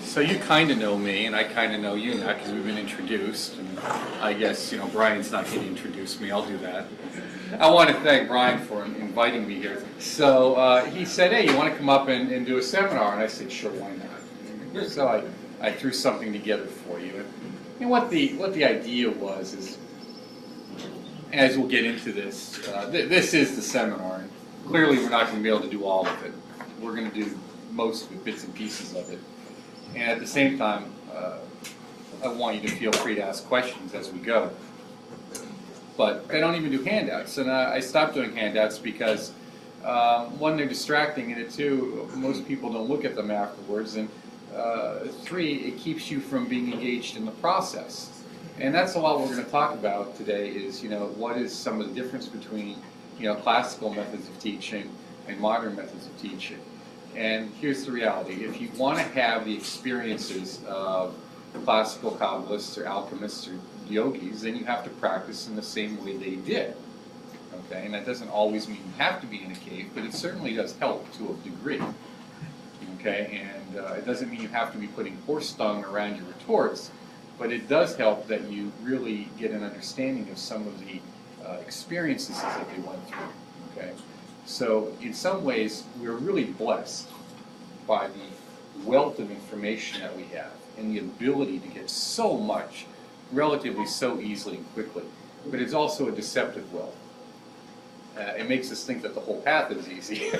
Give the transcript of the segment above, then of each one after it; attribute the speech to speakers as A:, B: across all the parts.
A: So you kind of know me, and I kind of know you now because we've been introduced. And I guess, Brian's not going to introduce me. I'll do that. I want to thank Brian for inviting me here. So he said, hey, you want to come up and do a seminar? And I said, sure, why not? So I threw something together for you. And what the idea was is, as we'll get into this, this is the seminar. And clearly we're not going to be able to do all of it. We're going to do most of it, bits and pieces of it. And at the same time, I want you to feel free to ask questions as we go. But I don't even do handouts, and I stopped doing handouts because, one, they're distracting, and two, most people don't look at them afterwards, and three, it keeps you from being engaged in the process. And that's a lot we're going to talk about today is, what is some of the difference between, classical methods of teaching and modern methods of teaching. And here's the reality. If you want to have the experiences of classical Kabbalists or alchemists or yogis, then you have to practice in the same way they did. Okay? And that doesn't always mean you have to be in a cave, but it certainly does help to a degree. Okay? And it doesn't mean you have to be putting horse dung around your retorts, but it does help that you really get an understanding of some of the experiences that they went through. Okay? So in some ways, we're really blessed by the wealth of information that we have and the ability to get so much relatively so easily and quickly. But it's also a deceptive wealth. It makes us think that the whole path is easy.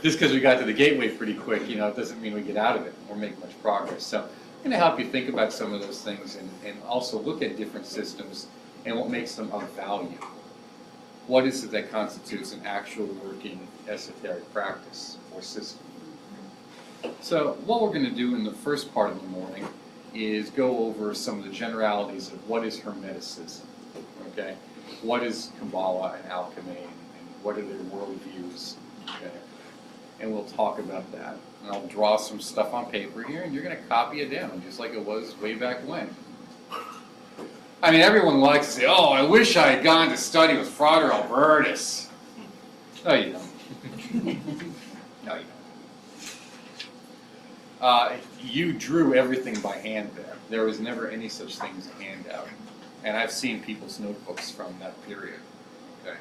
A: Just because we got to the gateway pretty quick, it doesn't mean we get out of it or make much progress. So I'm going to help you think about some of those things and also look at different systems and what makes them of value. What is it that constitutes an actual working esoteric practice or system? So what we're going to do in the first part of the morning is go over some of the generalities of what is Hermeticism, okay? What is Kabbalah and alchemy, and what are their worldviews, okay? And we'll talk about that. And I'll draw some stuff on paper here, and you're going to copy it down, just like it was way back when. I mean, everyone likes to say, oh, I wish I had gone to study with Frater Albertus. No, you don't. No, you don't. You drew everything by hand there. There was never any such thing as a handout. And I've seen people's notebooks from that period. Okay.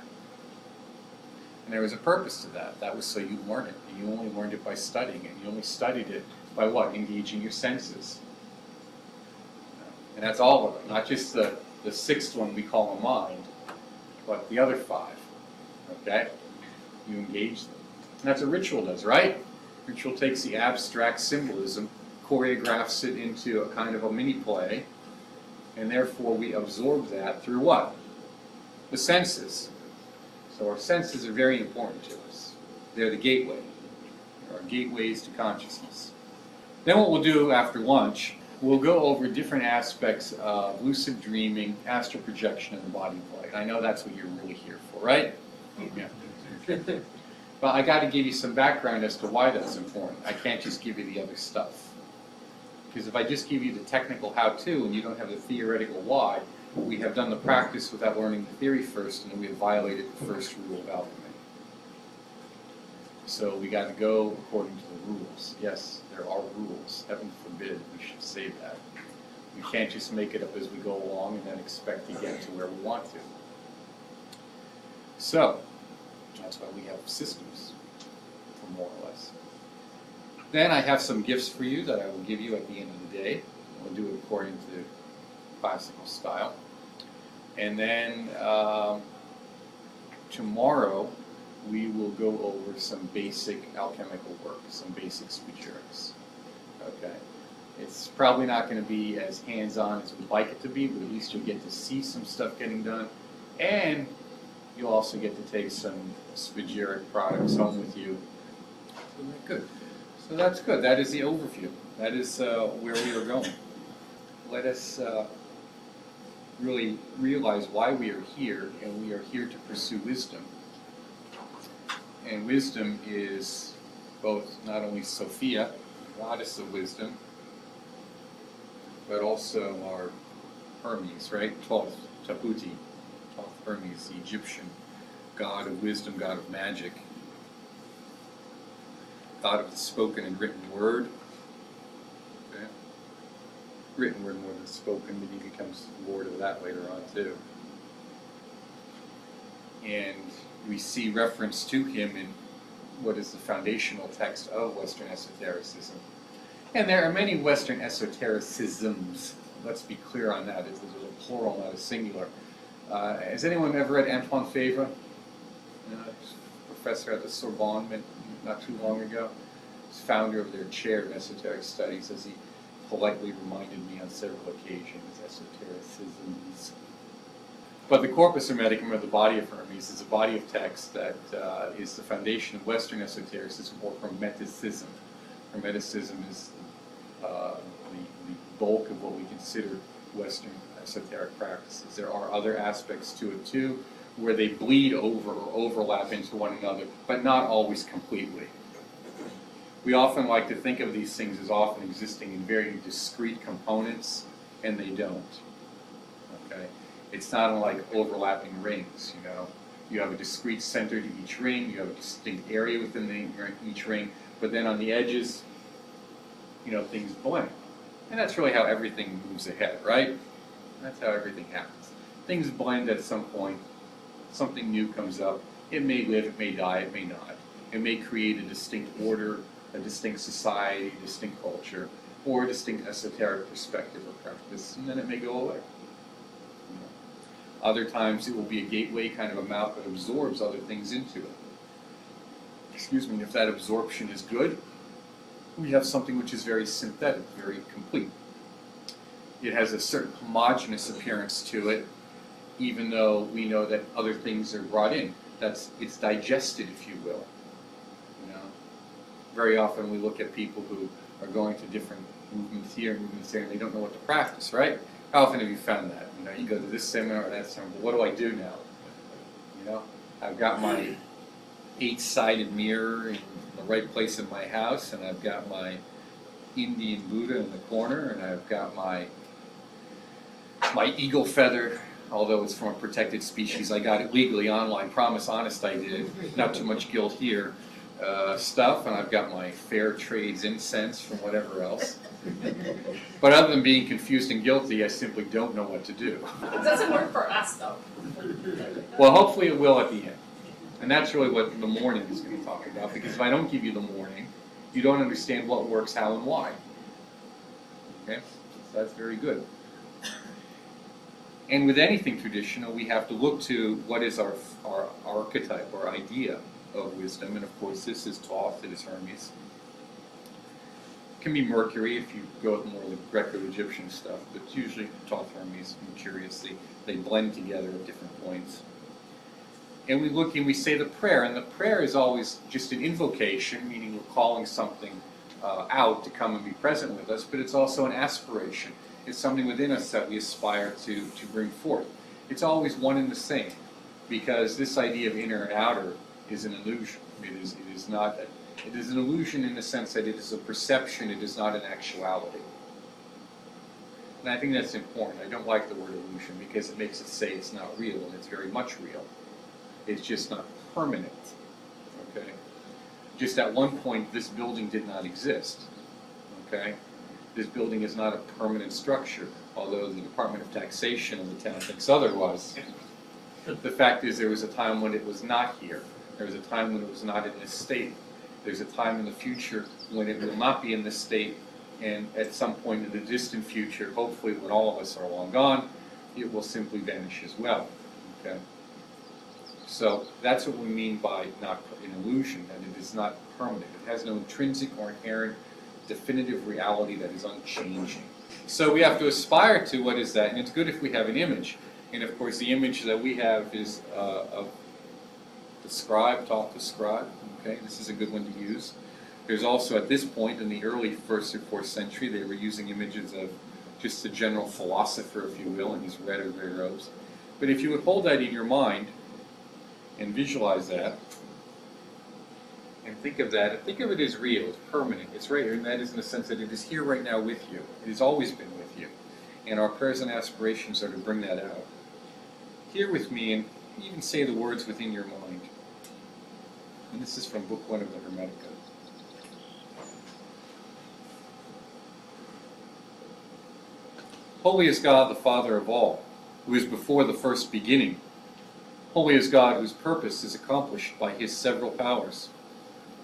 A: And there was a purpose to that. That was so you'd learn it. And you only learned it by studying it. You only studied it by what? Engaging your senses. And that's all of it, not just the sixth one we call a mind, but the other five, okay? You engage them. And that's what ritual does, right? Ritual takes the abstract symbolism, choreographs it into a kind of a mini play, and therefore we absorb that through what? The senses. So our senses are very important to us. They're the gateway. They're our gateways to consciousness. Then what we'll do after lunch, we'll go over different aspects of lucid dreaming, astral projection, and the body flight. I know that's what you're really here for, right? Yeah. But I got to give you some background as to why that's important. I can't just give you the other stuff. Because if I just give you the technical how-to and you don't have the theoretical why, we have done the practice without learning the theory first, and we have violated the first rule of alchemy. So we got to go according to the rules. Yes, there are rules. Heaven forbid we should say that. We can't just make it up as we go along and then expect to get to where we want to. So, that's why we have systems, more or less. Then I have some gifts for you that I will give you at the end of the day. We'll do it according to classical style. And then tomorrow, we will go over some basic alchemical work, some basic spagyrics. Okay? It's probably not going to be as hands-on as we'd like it to be, but at least you'll get to see some stuff getting done. And you'll also get to take some spagyric products home with you. So good. So that's good. That is the overview. That is where we are going. Let us really realize why we are here, and we are here to pursue wisdom. And wisdom is both not only Sophia, goddess of wisdom, but also our Hermes, right? 12th, Taputi, 12th Hermes, the Egyptian god of wisdom, god of magic, god of the spoken and written word, written word more than spoken, but he becomes lord of that later on too. And we see reference to him in what is the foundational text of Western esotericism. And there are many Western esotericisms. Let's be clear on that. It's a plural, not a singular. Has anyone ever read Antoine Favre? Professor at the Sorbonne not too long ago. He's founder of their chair in esoteric studies, as he politely reminded me on several occasions, esotericisms. But the Corpus Hermeticum, or the body of Hermes, is a body of text that is the foundation of Western esotericism, or Hermeticism. Hermeticism is the bulk of what we consider Western esoteric practices. There are other aspects to it too, where they bleed over or overlap into one another, but not always completely. We often like to think of these things as often existing in very discrete components, and they don't. Okay? It's not like overlapping rings, you know. You have a discrete center to each ring, you have a distinct area within each ring, but then on the edges, you know, things blend. And that's really how everything moves ahead, right? That's how everything happens. Things blend at some point, something new comes up. It may live, it may die, it may not. It may create a distinct order, a distinct society, a distinct culture, or a distinct esoteric perspective or practice, and then it may go away. You know. Other times it will be a gateway, kind of a mouth that absorbs other things into it. Excuse me, if that absorption is good, we have something which is very synthetic, very complete. It has a certain homogeneous appearance to it, even though we know that other things are brought in. It's digested, if you will. You know, very often we look at people who are going to different movements here, movements there, and they don't know what to practice, right? How often have you found that? You know, you go to this seminar or that seminar, but what do I do now? You know, I've got my 8-sided mirror in the right place in my house, and I've got my Indian Buddha in the corner, and I've got my eagle feather, although it's from a protected species. I got it legally online, promise honest I did, not too much guilt here, stuff, and I've got my fair trades incense from whatever else. But other than being confused and guilty, I simply don't know what to do.
B: It doesn't work for us, though.
A: Well, hopefully it will at the end. And that's really what the morning is going to talk about, because if I don't give you the morning, you don't understand what works, how, and why. Okay? So that's very good. And with anything traditional, we have to look to what is our archetype, our idea of wisdom. And of course, this is Thoth, it is Hermes. It can be Mercury if you go with more of the Greco-Egyptian stuff, but it's usually Thoth, Hermes, Mercurius. They blend together at different points. And we look and we say the prayer, and the prayer is always just an invocation, meaning we're calling something out to come and be present with us, but it's also an aspiration. It's something within us that we aspire to bring forth. It's always one and the same, because this idea of inner and outer is an illusion. It is not. It is an illusion in the sense that it is a perception. It is not an actuality. And I think that's important. I don't like the word illusion because it makes it say it's not real, and it's very much real. It's just not permanent. Okay. Just at one point, this building did not exist. Okay. This building is not a permanent structure, although the Department of Taxation of the town thinks otherwise. The fact is there was a time when it was not here. There was a time when it was not in this state. There's a time in the future when it will not be in this state, and at some point in the distant future, hopefully when all of us are long gone, it will simply vanish as well. Okay? So that's what we mean by not an illusion, that it is not permanent. It has no intrinsic or inherent definitive reality that is unchanging. So we have to aspire to what is that, and it's good if we have an image. And of course the image that we have is of the scribe, Thoth the scribe. Okay, this is a good one to use. There's also at this point in the early 1st or 4th century, they were using images of just a general philosopher, if you will, in his red or gray robes. But if you would hold that in your mind and visualize that, and think of that, and think of it as real, it's permanent, it's right here, and that is in the sense that it is here right now with you. It has always been with you. And our prayers and aspirations are to bring that out. Here with me, and even say the words within your mind. And this is from Book 1 of the Hermetic. Holy is God, the Father of all, who is before the first beginning. Holy is God, whose purpose is accomplished by his several powers.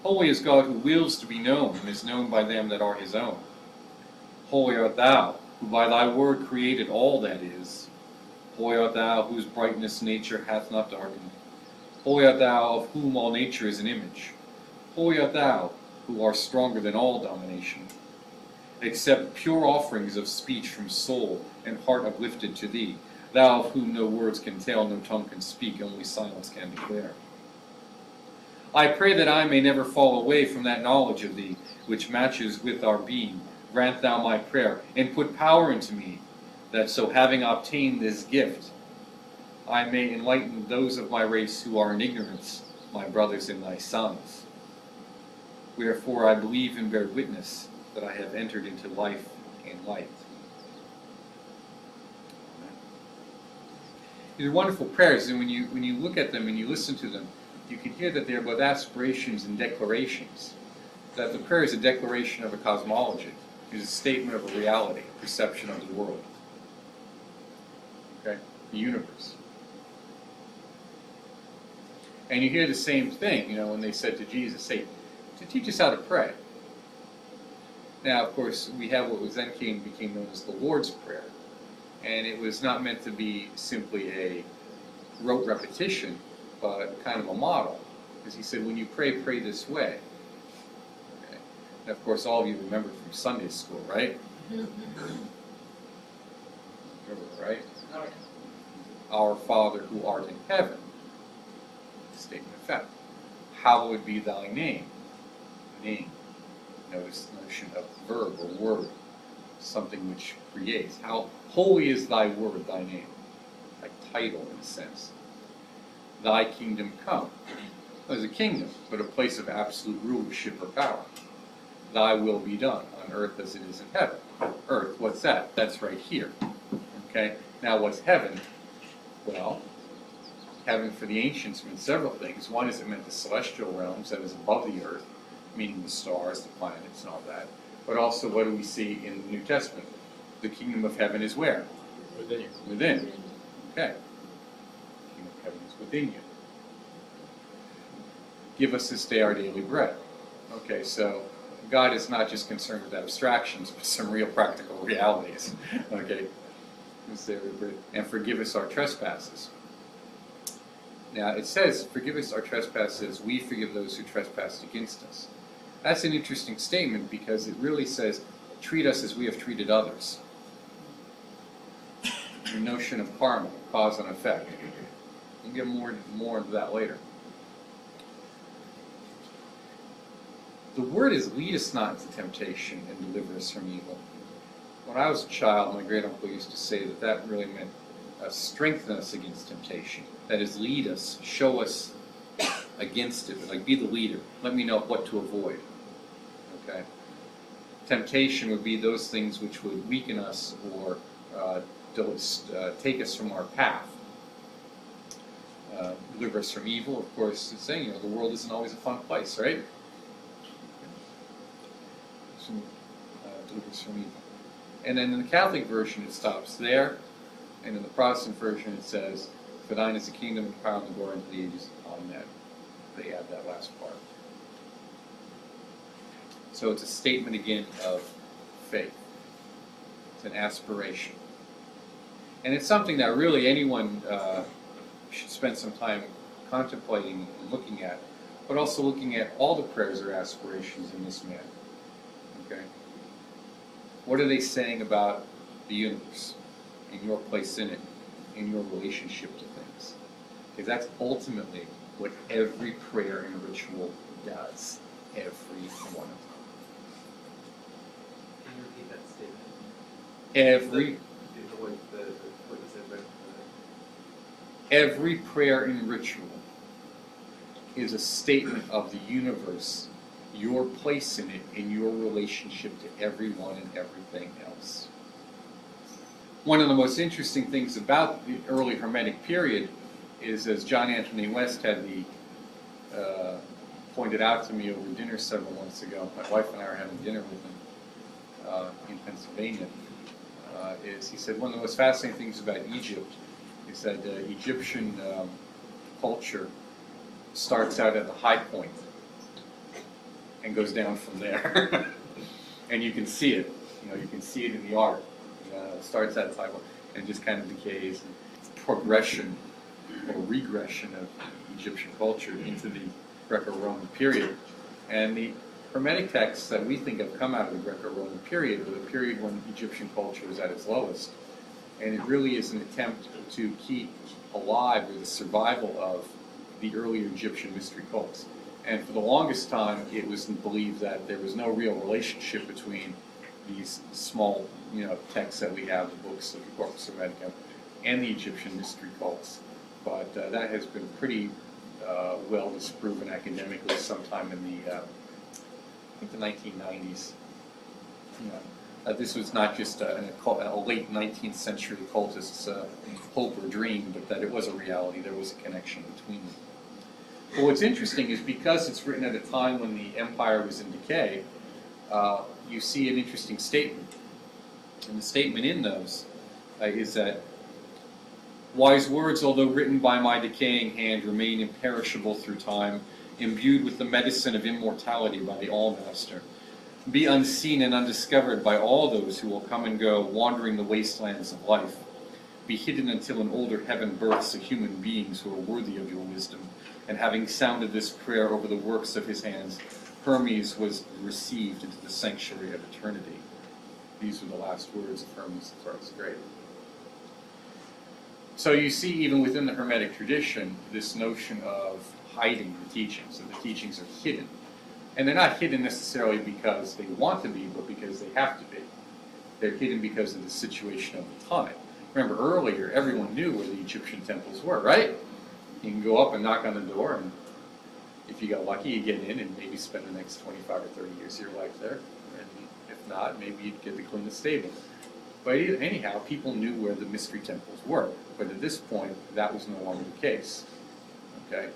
A: Holy is God, who wills to be known and is known by them that are his own. Holy art thou, who by thy word created all that is. Holy art thou, whose brightness nature hath not darkened. Holy art thou, of whom all nature is an image. Holy art thou, who art stronger than all domination. Accept pure offerings of speech from soul and heart uplifted to thee, thou of whom no words can tell, no tongue can speak, only silence can declare. I pray that I may never fall away from that knowledge of thee, which matches with our being. Grant thou my prayer, and put power into me, that so having obtained this gift, I may enlighten those of my race who are in ignorance, my brothers and thy sons. Wherefore I believe and bear witness that I have entered into life and light. These are wonderful prayers, and when you look at them and you listen to them, you can hear that they are both aspirations and declarations. That the prayer is a declaration of a cosmology, is a statement of a reality, a perception of the world. Okay? The universe. And you hear the same thing, when they said to Jesus, hey, to teach us how to pray. Now, of course, we have what was then became known as the Lord's Prayer. And it was not meant to be simply a rote repetition, but kind of a model. Because he said, when you pray, pray this way. Okay. And of course, all of you remember from Sunday school, right? Remember, right? Our Father who art in heaven. Statement of fact. Hallowed be thy name. Name. Notice the notion of verb or word. Something which creates. How holy is thy word, thy name? Like title in a sense. Thy kingdom come. There's a kingdom, but a place of absolute rulership or power. Thy will be done on earth as it is in heaven. Earth, what's that? That's right here. Okay? Now what's heaven? Well, heaven for the ancients meant several things. One is it meant the celestial realms that is above the earth, meaning the stars, the planets, and all that. But also, what do we see in the New Testament? The kingdom of heaven is where?
C: Within you.
A: Within. Okay. The kingdom of heaven is within you. Give us this day our daily bread. Okay, so God is not just concerned with abstractions, but some real practical realities. Okay? And forgive us our trespasses. Now, it says, forgive us our trespasses, we forgive those who trespass against us. That's an interesting statement because it really says, treat us as we have treated others. The notion of karma, cause and effect. We'll get more into that later. The word is lead us not into temptation and deliver us from evil. When I was a child, my great uncle used to say that really meant strengthen us against temptation. That is, lead us, show us against it, like be the leader. Let me know what to avoid. Okay. Temptation would be those things which would weaken us or take us from our path. Deliver us from evil, of course, it's saying, the world isn't always a fun place, right? So, deliver us from evil. And then in the Catholic version it stops there, and in the Protestant version it says, for thine is the kingdom and power and the glory unto the ages. Amen. They add that last part. So it's a statement again of faith. It's an aspiration. And it's something that really anyone should spend some time contemplating and looking at, but also looking at all the prayers or aspirations in this manner. Okay? What are they saying about the universe and your place in it, and your relationship to things? Because that's ultimately what every prayer and ritual does. Every one of them.
C: Can you repeat that statement? What you said right
A: Every prayer and ritual is a statement of the universe, your place in it, and your relationship to everyone and everything else. One of the most interesting things about the early Hermetic period is, as John Anthony West had pointed out to me over dinner several months ago, my wife and I were having dinner with him in Pennsylvania. is, he said, one of the most fascinating things about Egypt is that Egyptian culture starts out at the high point and goes down from there. And you can see it. You can see it in the art. It starts at the high point and just kind of decays. And it's progression or regression of Egyptian culture into the Greco-Roman period. And the Hermetic texts that we think have come out of the Greco-Roman period were the period when Egyptian culture was at its lowest. And it really is an attempt to keep alive or the survival of the earlier Egyptian mystery cults. And for the longest time, it was believed that there was no real relationship between these small, texts that we have, the books of the Corpus Hermeticum, and the Egyptian mystery cults. But that has been pretty well disproven academically sometime in the I think the 1990s. This was not just a late 19th century occultist's hope or dream, but that it was a reality. There was a connection between them. But what's interesting is because it's written at a time when the empire was in decay, you see an interesting statement. And the statement in those is that wise words, although written by my decaying hand, remain imperishable through time, imbued with the medicine of immortality by the All-Master. Be unseen and undiscovered by all those who will come and go, wandering the wastelands of life. Be hidden until an older heaven births a human beings who are worthy of your wisdom. And having sounded this prayer over the works of his hands, Hermes was received into the sanctuary of eternity. These were the last words of Hermes the First Great. So you see, even within the Hermetic tradition, this notion of hiding the teachings, that the teachings are hidden. And they're not hidden necessarily because they want to be, but because they have to be. They're hidden because of the situation of the time. Remember earlier, everyone knew where the Egyptian temples were, right? You can go up and knock on the door, and if you got lucky, you get in and maybe spend the next 25 or 30 years of your life there. And if not, maybe you'd get to clean the stable. But anyhow, people knew where the mystery temples were. But at this point, that was no longer the case. Okay?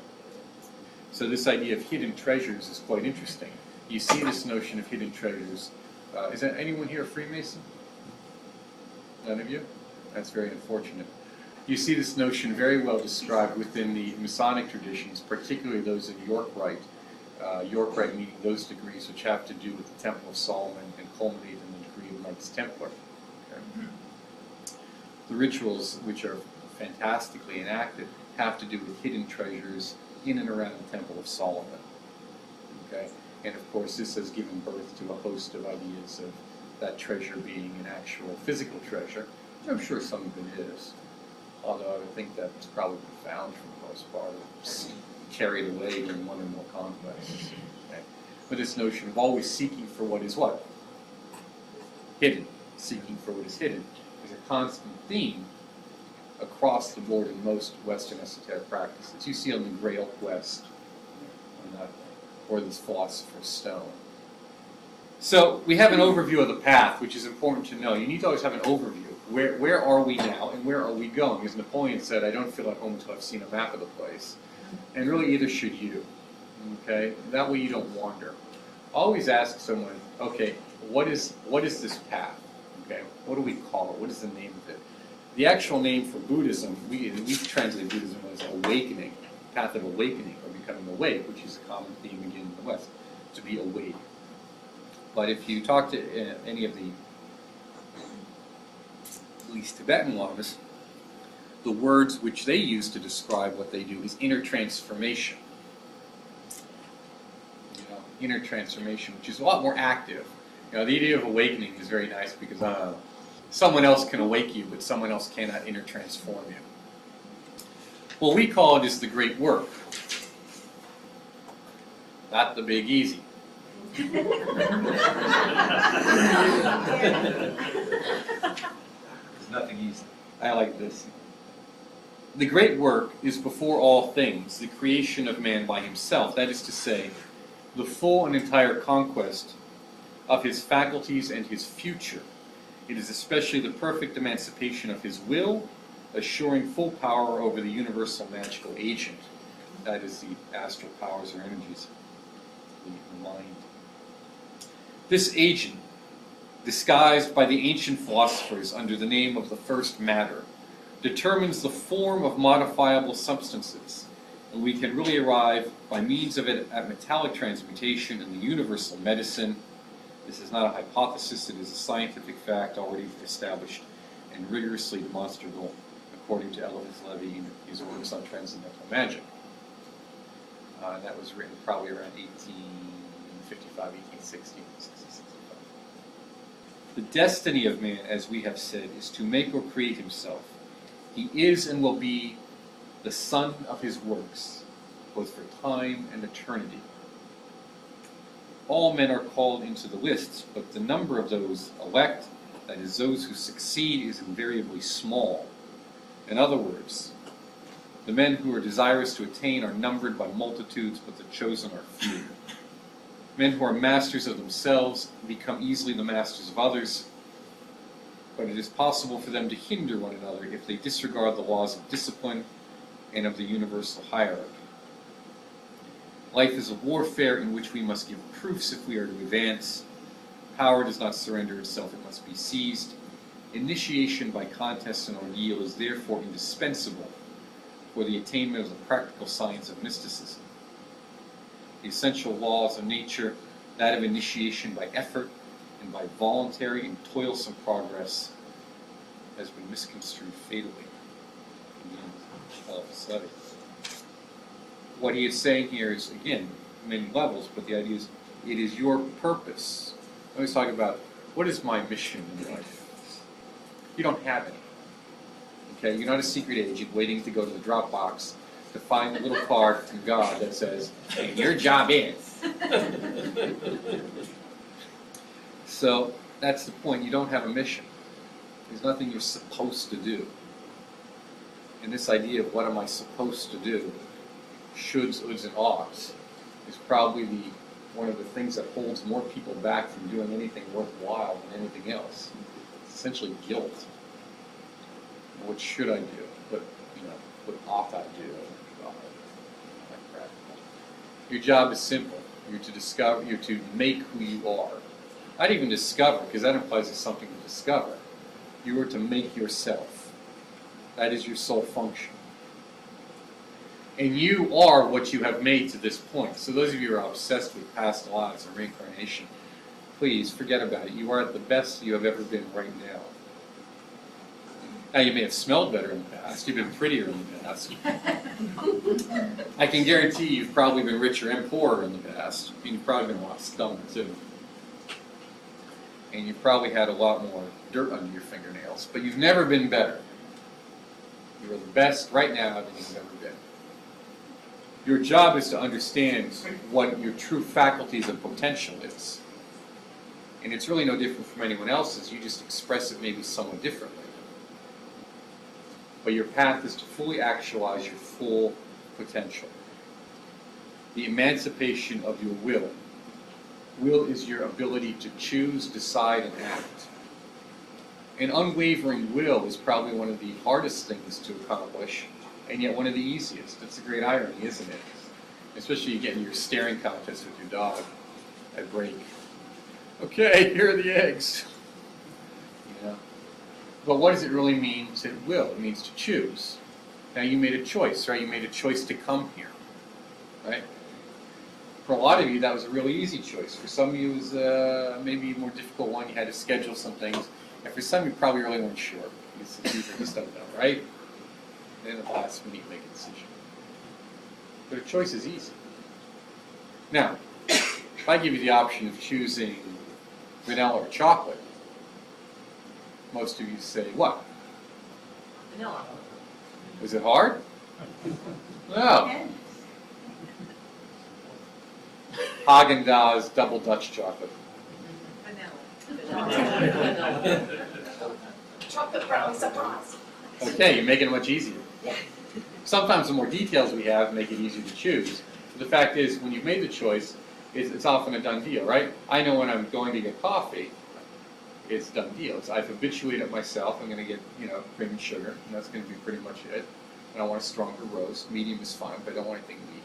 A: So this idea of hidden treasures is quite interesting. You see this notion of hidden treasures. Is there anyone here a Freemason? None of you? That's very unfortunate. You see this notion very well described within the Masonic traditions, particularly those of York Rite. York Rite meaning those degrees which have to do with the Temple of Solomon and culminate in the degree of Knights Templar. Okay? The rituals, which are fantastically enacted, have to do with hidden treasures in and around the Temple of Solomon. Okay? And of course, this has given birth to a host of ideas of that treasure being an actual physical treasure, which I'm sure some of it is. Although I would think that's probably been found for the most part, or carried away during one or more conquests. Okay? But this notion of always seeking for what is what? Hidden. Seeking for what is hidden is a constant theme across the board in most Western esoteric practices. You see on the Grail quest, or this Philosopher's Stone. So we have an overview of the path, which is important to know. You need to always have an overview. Where are we now, and where are we going? As Napoleon said, I don't feel at home until I've seen a map of the place. And really, either should you. Okay? That way you don't wander. Always ask someone, okay, what is this path? Okay? What do we call it? What is the name of it? The actual name for Buddhism, we translate Buddhism as awakening, path of awakening, or becoming awake, which is a common theme again in the West, to be awake. But if you talk to any of the at least Tibetan lamas, the words which they use to describe what they do is inner transformation. Inner transformation, which is a lot more active. The idea of awakening is very nice because someone else can awake you, but someone else cannot inner transform you. What we call it is the great work. Not the big easy.
C: There's nothing easy.
A: I like this. The great work is before all things the creation of man by himself, that is to say, the full and entire conquest of his faculties and his future. It is especially the perfect emancipation of his will, assuring full power over the universal magical agent. That is the astral powers or energies, the mind. This agent disguised by the ancient philosophers under the name of the first matter, determines the form of modifiable substances, and we can really arrive by means of it at metallic transmutation in the universal medicine. This is not a hypothesis, it is a scientific fact already established and rigorously demonstrable according to Eliphas Levi in his works on transcendental magic. That was written probably around 1855, 1860, 1865. The destiny of man, as we have said, is to make or create himself. He is and will be the son of his works, both for time and eternity. All men are called into the lists, but the number of those elect, that is, those who succeed, is invariably small. In other words, the men who are desirous to attain are numbered by multitudes, but the chosen are few. Men who are masters of themselves become easily the masters of others, but it is possible for them to hinder one another if they disregard the laws of discipline and of the universal hierarchy. Life is a warfare in which we must give proofs if we are to advance. Power does not surrender itself, it must be seized. Initiation by contest and ordeal is therefore indispensable for the attainment of the practical science of mysticism. The essential laws of nature, that of initiation by effort and by voluntary and toilsome progress, has been misconstrued fatally in the end of Eliphas Levi. What he is saying here is, again, many levels, but the idea is, it is your purpose. I always talk about, what is my mission in life? You don't have any. Okay, you're not a secret agent waiting to go to the Dropbox to find a little card from God that says, and your job is. So that's the point. You don't have a mission. There's nothing you're supposed to do. And this idea of what am I supposed to do, shoulds, oughts, and oughts, is probably one of the things that holds more people back from doing anything worthwhile than anything else. It's essentially guilt. What should I do? What ought I do? Like that. Your job is simple. You're to make who you are. Not even discover, because that implies there's something to discover. You are to make yourself. That is your sole function. And you are what you have made to this point. So those of you who are obsessed with past lives and reincarnation, please forget about it. You are at the best you have ever been right now. Now, you may have smelled better in the past. You've been prettier in the past. I can guarantee you've probably been richer and poorer in the past. And you've probably been a lot stummer, too. And you've probably had a lot more dirt under your fingernails. But you've never been better. You are the best right now than you've ever been. Your job is to understand what your true faculties and potential is. And it's really no different from anyone else's. You just express it maybe somewhat differently. But your path is to fully actualize your full potential. The emancipation of your will. Will is your ability to choose, decide, and act. An unwavering will is probably one of the hardest things to accomplish, and yet one of the easiest. It's a great irony, isn't it? Especially you get in your staring contest with your dog at break. Okay, here are the eggs. You know? But what does it really mean to will? It means to choose. Now you made a choice, right? You made a choice to come here, right? For a lot of you, that was a really easy choice. For some of you, it was maybe a more difficult one. You had to schedule some things. And for some, you probably really weren't sure. You just don't know, right? And then at the last minute, you make a decision. But a choice is easy. Now, if I give you the option of choosing vanilla or chocolate, most of you say what?
B: Vanilla.
A: Was it hard? No. Haagen-Dazs double Dutch chocolate.
B: Vanilla. Chocolate brownie surprise.
A: Okay, you're making it much easier. Sometimes the more details we have make it easier to choose. But the fact is, when you've made the choice, it's often a done deal, right? I know when I'm going to get coffee, it's a done deal. I've habituated myself. I'm going to get, cream and sugar, and that's going to be pretty much it. And I want a stronger roast. Medium is fine, but I don't want anything meat.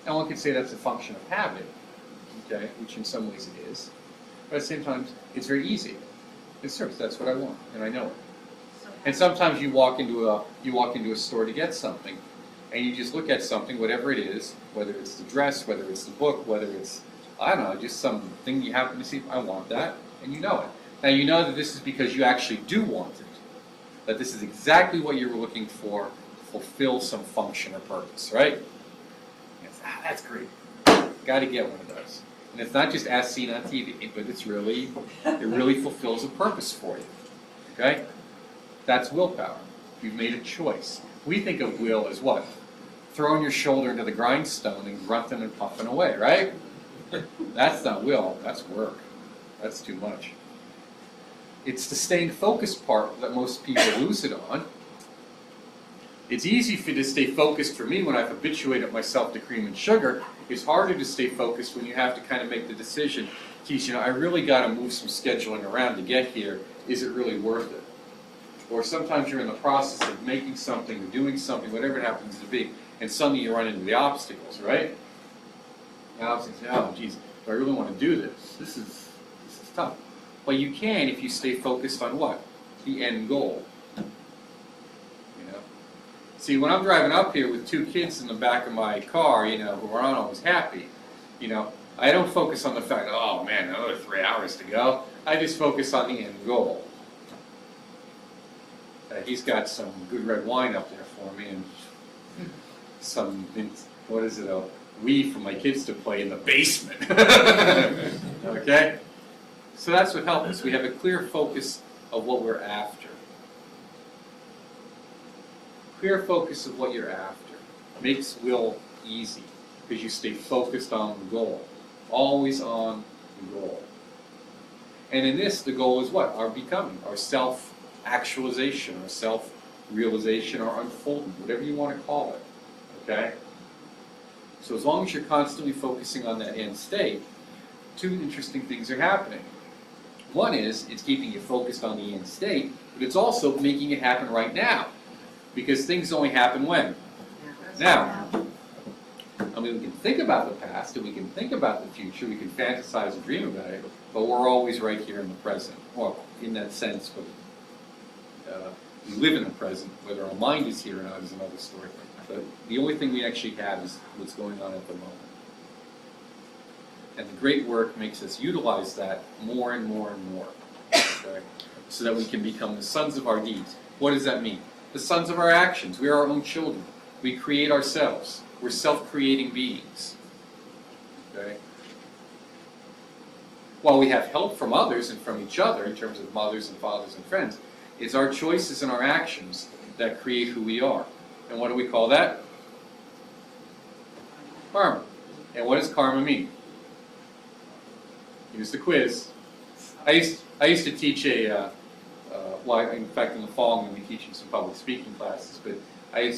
A: And one could say that's a function of habit, okay, which in some ways it is. But at the same time, it's very easy. It serves. That's what I want, and I know it. And sometimes you walk into a store to get something, and you just look at something, whatever it is, whether it's the dress, whether it's the book, whether it's, I don't know, just something you happen to see. I want that, and you know it. Now you know that this is because you actually do want it. That this is exactly what you were looking for to fulfill some function or purpose, right? Yes, that's great. Got to get one of those. And it's not just as seen on TV, but it really fulfills a purpose for you. Okay? That's willpower. You've made a choice. We think of will as what? Throwing your shoulder into the grindstone and grunting and puffing away, right? That's not will, that's work. That's too much. It's the staying focused part that most people lose it on. It's easy to stay focused for me when I've habituated myself to cream and sugar. It's harder to stay focused when you have to kind of make the decision, geez, I really got to move some scheduling around to get here. Is it really worth it? Or sometimes you're in the process of making something or doing something, whatever it happens to be, and suddenly you run into the obstacles, right? The obstacles, oh, geez, do I really want to do this? This is tough. Well, you can if you stay focused on what? The end goal. See, when I'm driving up here with two kids in the back of my car, who are not always happy, I don't focus on the fact, oh man, another 3 hours to go. I just focus on the end goal. He's got some good red wine up there for me, and some, what is it, a Wii for my kids to play in the basement. Okay? So that's what helps us. We have a clear focus of what we're after. Clear focus of what you're after makes will easy because you stay focused on the goal. Always on the goal. And in this, the goal is what? Our becoming, our self-actualization, our self-realization, our unfoldment, whatever you want to call it. Okay? So as long as you're constantly focusing on that end state, two interesting things are happening. One is, it's keeping you focused on the end state, but it's also making it happen right now. Because things only happen when? Now. I mean, we can think about the past, and we can think about the future, we can fantasize and dream about it, but we're always right here in the present. Well, in that sense, but we live in the present. Whether our mind is here or not is another story. But the only thing we actually have is what's going on at the moment. And the great work makes us utilize that more and more and more, okay? So that we can become the sons of our deeds. What does that mean? The sons of our actions. We are our own children. We create ourselves. We're self-creating beings. Okay? While we have help from others and from each other in terms of mothers and fathers and friends, it's our choices and our actions that create who we are. And what do we call that? Karma. And what does karma mean? Here's the quiz. I used to teach in fact in the fall I'm going to be teaching some public speaking classes, but I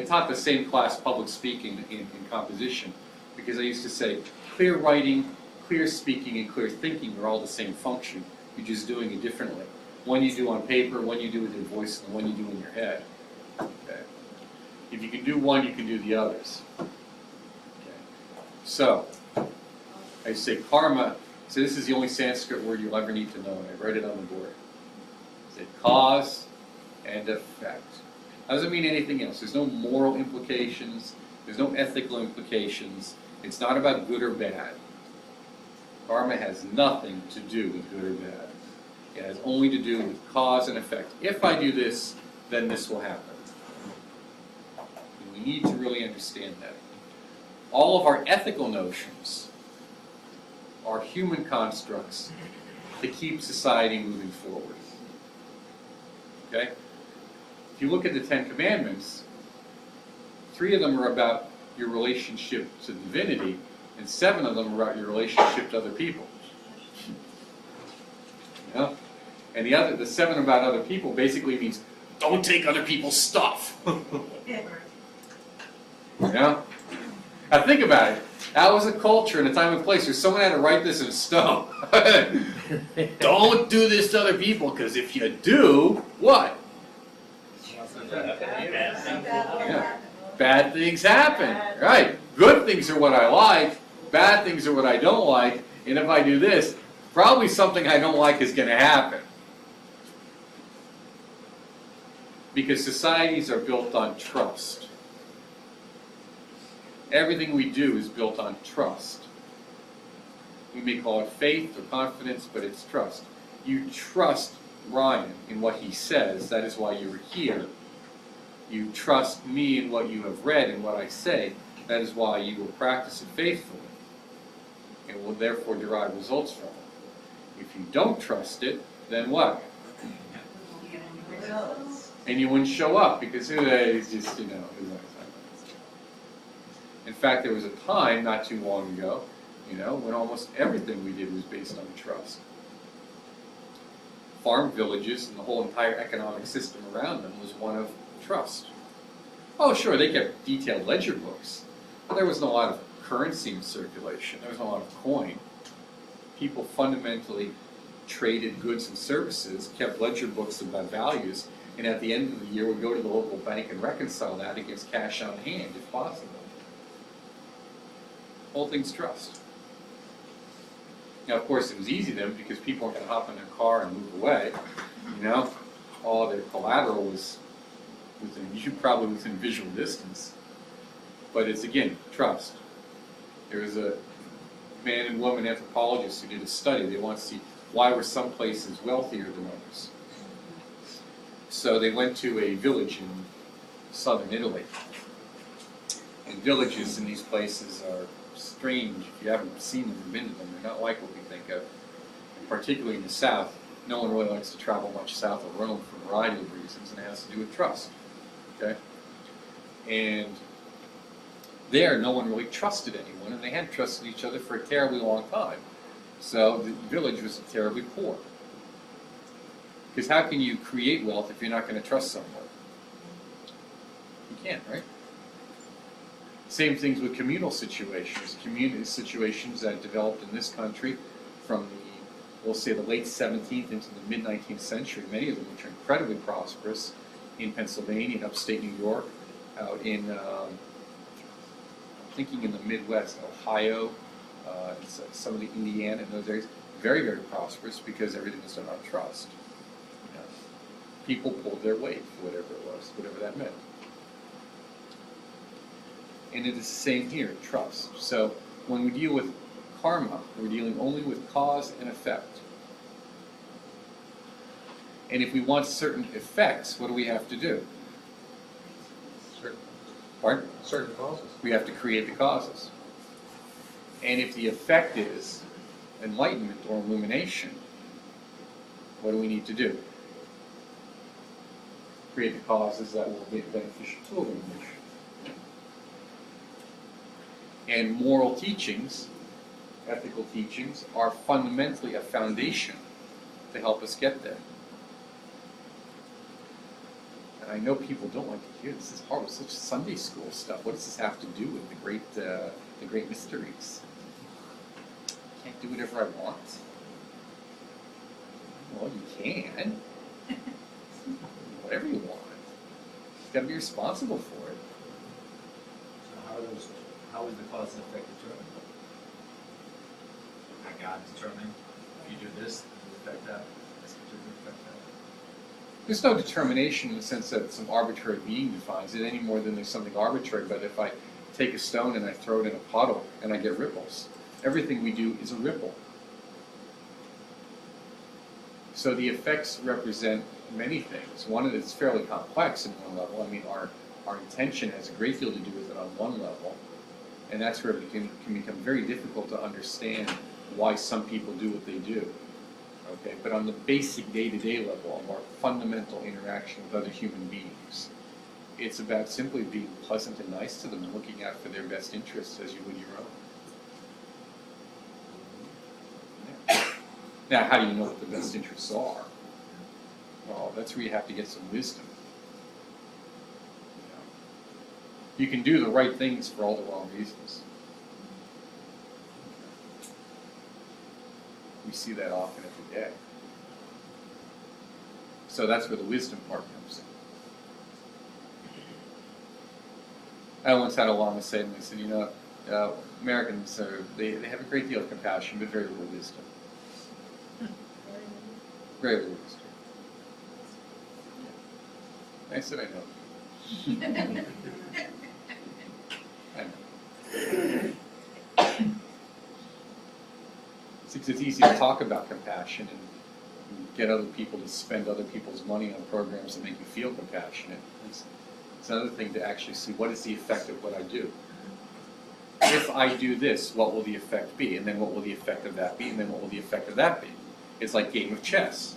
A: taught the same class, public speaking, in composition, because I used to say clear writing, clear speaking, and clear thinking are all the same function. You're just doing it differently. One you do on paper, one you do with your voice, and one you do in your head. Okay. If you can do one, you can do the others. Okay. So, I say karma, so this is the only Sanskrit word you'll ever need to know, and I write it on the board. Say cause and effect. Doesn't mean anything else. There's no moral implications, there's no ethical implications. It's not about good or bad. Karma has nothing to do with good or bad. It has only to do with cause and effect. If I do this, then this will happen. And we need to really understand that. All of our ethical notions are human constructs to keep society moving forward. Okay? If you look at the Ten Commandments, 3 of them are about your relationship to divinity, and 7 of them are about your relationship to other people. You know? And the 7 about other people basically means don't take other people's stuff. You know? Now think about it. That was a culture and a time and place where someone had to write this in stone. Don't do this to other people, because if you do, what? Yeah. Bad things happen. Right. Good things are what I like. Bad things are what I don't like. And if I do this, probably something I don't like is going to happen. Because societies are built on trust. Everything we do is built on trust. We may call it faith or confidence, but it's trust. You trust Ryan in what he says, that is why you're here. You trust me in what you have read and what I say, that is why you will practice it faithfully, and will therefore derive results from it. If you don't trust it, then what? And you wouldn't show up because it's just, you know. In fact, there was a time not too long ago, you know, when almost everything we did was based on trust. Farm villages and the whole entire economic system around them was one of trust. Oh, sure, they kept detailed ledger books, but there wasn't a lot of currency in circulation. There wasn't a lot of coin. People fundamentally traded goods and services, kept ledger books about values, and at the end of the year would go to the local bank and reconcile that against cash on hand, if possible. Whole thing's trust. Now, of course, it was easy then because people weren't going to hop in their car and move away. You know, all their collateral was probably within visual distance. But it's, again, trust. There was a man and woman anthropologist who did a study. They want to see why were some places wealthier than others. So they went to a village in southern Italy. And villages in these places are strange. If you haven't seen them or been to them, they're not like what we think of. And particularly in the south, no one really likes to travel much south of Rome for a variety of reasons, and it has to do with trust. Okay? And there, no one really trusted anyone, and they hadn't trusted each other for a terribly long time. So the village was terribly poor. Because how can you create wealth if you're not going to trust someone? You can't, right? Same things with communal situations. Community situations that developed in this country from the, we'll say, the late 17th into the mid-19th century, many of them which are incredibly prosperous in Pennsylvania, in upstate New York, out in, I'm thinking in the Midwest, Ohio, some of the Indiana, and those areas, very, very prosperous because everything was done on trust. You know, people pulled their weight, whatever it was, whatever that meant. And it is the same here, trust. So when we deal with karma, we're dealing only with cause and effect. And if we want certain effects, what do we have to do?
C: Certain causes.
A: We have to create the causes. And if the effect is enlightenment or illumination, what do we need to do? Create the causes that will be beneficial to illumination. And moral teachings, ethical teachings, are fundamentally a foundation to help us get there. And I know people don't like to hear this. It's hard. It's such Sunday school stuff. What does this have to do with the great mysteries? I can't do whatever I want. Well, you can. Whatever you want. You've got to be responsible for it.
C: So how is the cause and effect determined? By God determining if you do this, it will affect that. This will affect that.
A: There's no determination in the sense that some arbitrary being defines it any more than there's something arbitrary. But if I take a stone and I throw it in a puddle and I get ripples, everything we do is a ripple. So the effects represent many things. One of it's fairly complex in one level. I mean, our intention has a great deal to do with it on one level. And that's where it can become very difficult to understand why some people do what they do. Okay, but on the basic day-to-day level of our fundamental interaction with other human beings, it's about simply being pleasant and nice to them and looking out for their best interests as you would your own. Yeah. Now, how do you know what the best interests are? Well, that's where you have to get some wisdom. You can do the right things for all the wrong reasons. We see that often every day. So that's where the wisdom part comes in. I once had a Lama say to me, I said, you know, Americans, they have a great deal of compassion, but very little wisdom. Very little wisdom. I said I know. I know. It's easy to talk about compassion and get other people to spend other people's money on programs that make you feel compassionate. It's another thing to actually see what is the effect of what I do. If I do this, what will the effect be? And then what will the effect of that be? And then what will the effect of that be? It's like a game of chess.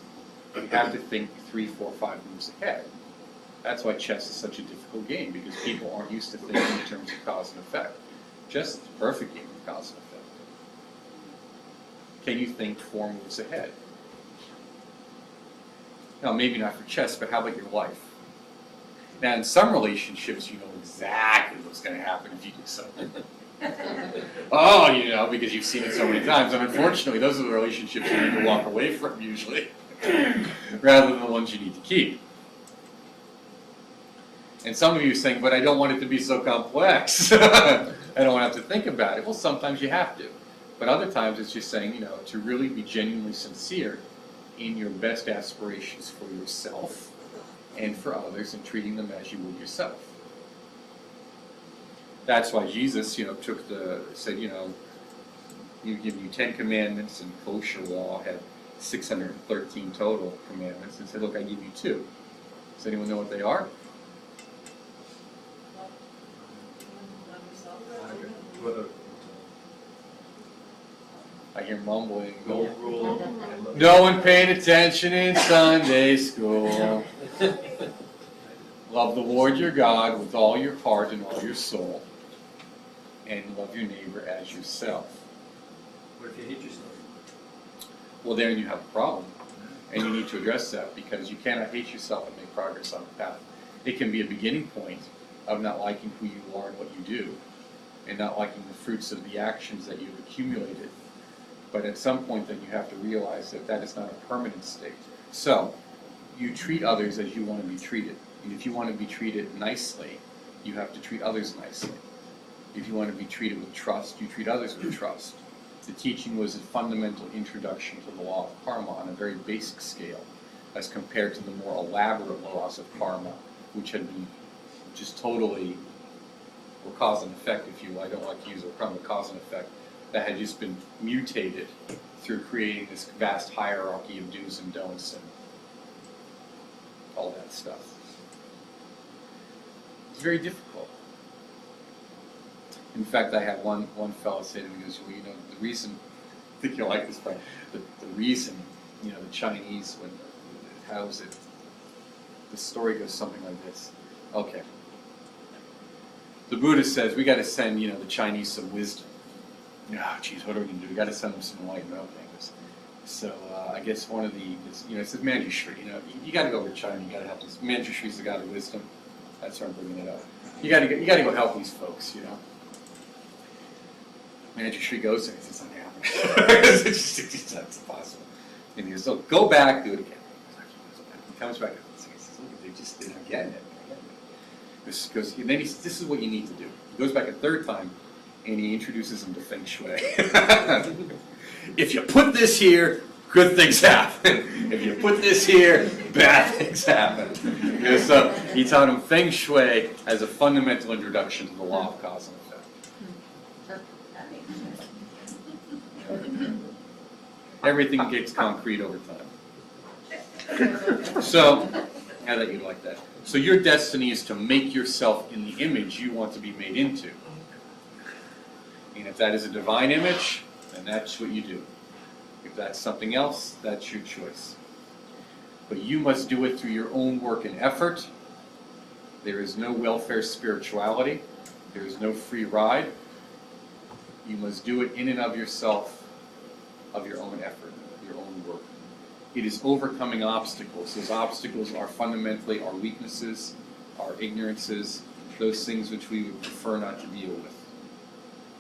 A: You have to think 3, 4, 5 moves ahead. That's why chess is such a difficult game, because people aren't used to thinking in terms of cause and effect. Chess is the perfect game of cause and effect. Can you think 4 moves ahead? Now, maybe not for chess, but how about your life? Now, in some relationships, you know exactly what's going to happen if you do something. Oh, you know, because you've seen it so many times. And unfortunately, those are the relationships you need to walk away from, usually, rather than the ones you need to keep. And some of you are saying, but I don't want it to be so complex. I don't want to have to think about it. Well, sometimes you have to. But other times it's just saying, you know, to really be genuinely sincere in your best aspirations for yourself and for others, and treating them as you would yourself. That's why Jesus, you know, said, you know, you give you 10 commandments, and kosher law had 613 total commandments, and said, look, I give you 2. Does anyone know what they are? I hear mumbling.
C: Gold rule.
A: No one paid attention in Sunday school. Love the Lord your God with all your heart and all your soul, and love your neighbor as yourself.
C: What if you hate yourself?
A: Well, then you have a problem, and you need to address that, because you cannot hate yourself and make progress on the path. It can be a beginning point of not liking who you are and what you do, and not liking the fruits of the actions that you've accumulated. But at some point, then you have to realize that that is not a permanent state. So, you treat others as you want to be treated. And if you want to be treated nicely, you have to treat others nicely. If you want to be treated with trust, you treat others with trust. The teaching was a fundamental introduction to the law of karma on a very basic scale, as compared to the more elaborate laws of karma, which had been just totally, or cause and effect, if you will. I don't like to use the karma, cause and effect, that had just been mutated through creating this vast hierarchy of do's and don'ts and all that stuff. It's very difficult. In fact, I had one fellow say to me, he goes, well, you know, the reason, I think you'll like this part, the reason, you know, the Chinese, how is it, the story goes something like this. Okay. The Buddha says, we got to send, you know, the Chinese some wisdom. Oh, geez, what are we going to do? We got to send them some enlightenment. Okay. So I guess one of the, you know, it says Manjushri, you know, you got to go over to China, you got to help this. Manjushri's the god of wisdom. That's why I'm bringing it up. You got to go help these folks, you know. Manjushri goes and it's not happening. It's not impossible. And he goes, oh, go back, do it again. He comes back and he says, look, they just didn't get it. Because then this is what you need to do. He goes back a third time and he introduces him to Feng Shui. If you put this here, good things happen. If you put this here, bad things happen. And so he taught him Feng Shui as a fundamental introduction to the law of cause and effect. Everything gets concrete over time. So, I thought you'd like that. So your destiny is to make yourself in the image you want to be made into. And if that is a divine image, then that's what you do. If that's something else, that's your choice. But you must do it through your own work and effort. There is no welfare spirituality. There is no free ride. You must do it in and of yourself, of your own effort, your own work. It is overcoming obstacles. Those obstacles are fundamentally our weaknesses, our ignorances, those things which we would prefer not to deal with.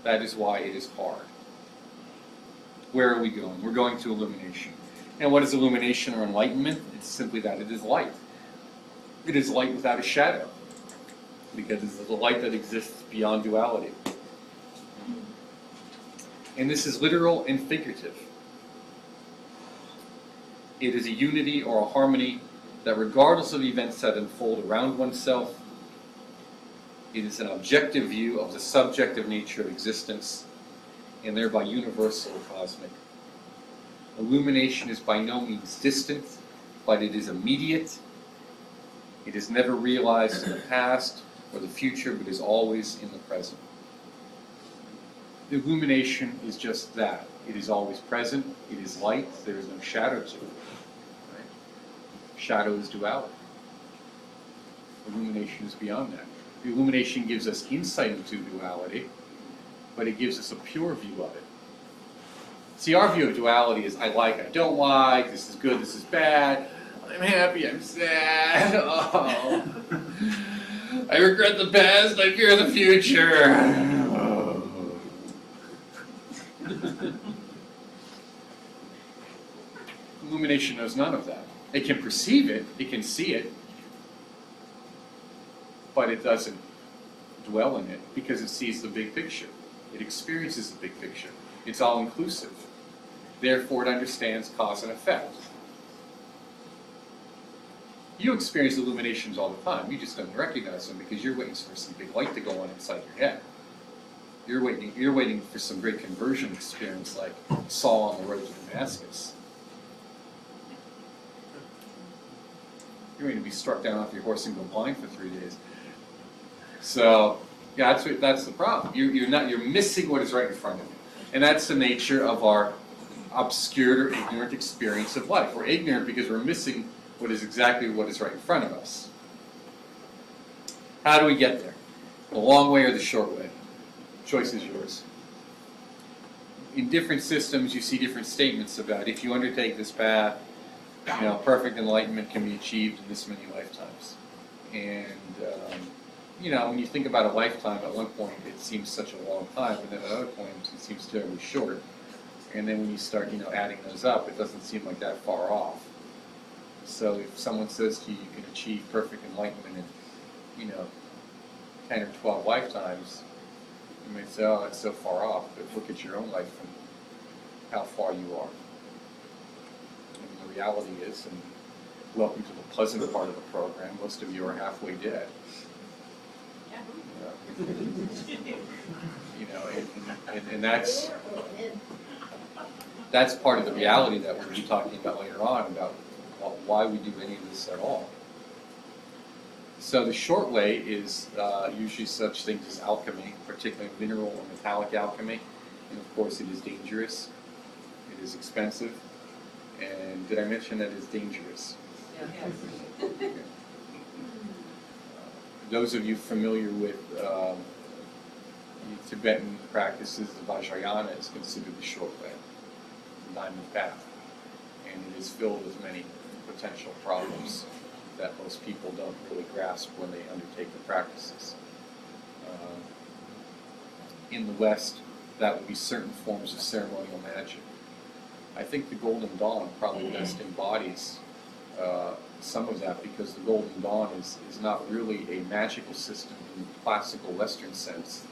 A: That is why it is hard. Where are we going? We're going to illumination. And what is illumination or enlightenment? It's simply that it is light. It is light without a shadow, because it's the light that exists beyond duality. And this is literal and figurative. It is a unity or a harmony that regardless of events that unfold around oneself, it is an objective view of the subjective nature of existence, and thereby universal or cosmic. Illumination is by no means distant, but it is immediate. It is never realized in the past or the future, but is always in the present. Illumination is just that. It is always present. It is light. There is no shadow to it. Right? Shadow is duality. Illumination is beyond that. The illumination gives us insight into duality, but it gives us a pure view of it. See, our view of duality is I like, I don't like, this is good, this is bad, I'm happy, I'm sad, oh. I regret the past, I fear the future. Oh. Illumination knows none of that. It can perceive it, it can see it, but it doesn't dwell in it because it sees the big picture. It experiences the big picture. It's all-inclusive. Therefore, it understands cause and effect. You experience illuminations all the time. You just don't recognize them because you're waiting for some big light to go on inside your head. You're waiting for some great conversion experience like Saul on the road to Damascus. You're going to be struck down off your horse and go blind for 3 days. So, yeah, that's the problem. You're missing what is right in front of you. And that's the nature of our obscured or ignorant experience of life. We're ignorant because we're missing what is right in front of us. How do we get there? The long way or the short way? Choice is yours. In different systems, you see different statements about if you undertake this path, perfect enlightenment can be achieved in this many lifetimes. And when you think about a lifetime, at one point it seems such a long time, and then at another point it seems terribly short. And then when you start, adding those up, it doesn't seem like that far off. So if someone says to you, you can achieve perfect enlightenment in, 10 or 12 lifetimes, you may say, oh, that's so far off. But look at your own life and how far you are. And the reality is, and welcome to the pleasant part of the program, most of you are halfway dead. And that's part of the reality that we'll be talking about later on about why we do any of this at all. So the short way is usually such things as alchemy, particularly mineral or metallic alchemy, and of course it is dangerous, it is expensive, and did I mention that it's dangerous?
B: Yeah.
A: Those of you familiar with Tibetan practices, the Vajrayana is considered the short way, the diamond path, and it is filled with many potential problems that most people don't really grasp when they undertake the practices. In the West, that would be certain forms of ceremonial magic. I think the Golden Dawn probably best embodies some of that, because the Golden Dawn is not really a magical system in the classical Western sense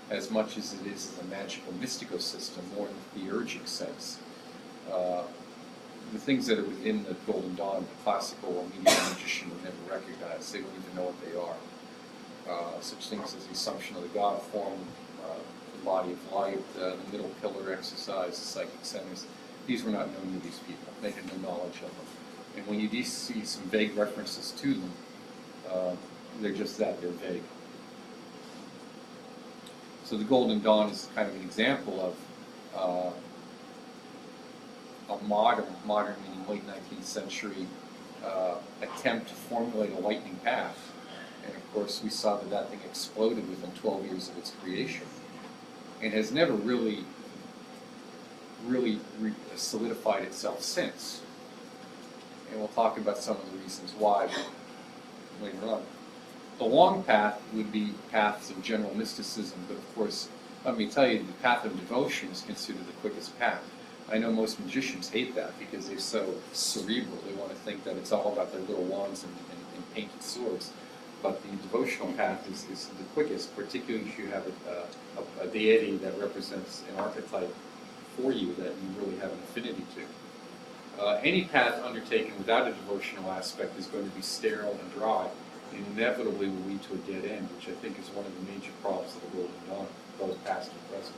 A: as much as it is a magical mystical system, more in the theurgic sense. The things that are within the Golden Dawn, the classical or medieval magician would never recognize. They don't even know what they are. Such things as the assumption of the God form, the body of light, the middle pillar exercise, the psychic centers. These were not known to these people. They had no knowledge of them. And when you do see some vague references to them, they're just that, they're vague. So the Golden Dawn is kind of an example of a modern meaning late 19th century attempt to formulate a lightning path. And of course we saw that thing exploded within 12 years of its creation. And has never really solidified itself since. And we'll talk about some of the reasons why later on. The long path would be paths of general mysticism, but of course, let me tell you, the path of devotion is considered the quickest path. I know most magicians hate that because they're so cerebral. They want to think that it's all about their little wands and painted swords. But the devotional path is the quickest, particularly if you have a deity that represents an archetype for you that you really have an affinity to. Any path undertaken without a devotional aspect is going to be sterile and dry, and inevitably will lead to a dead end, which I think is one of the major problems of the world we know, both past and present.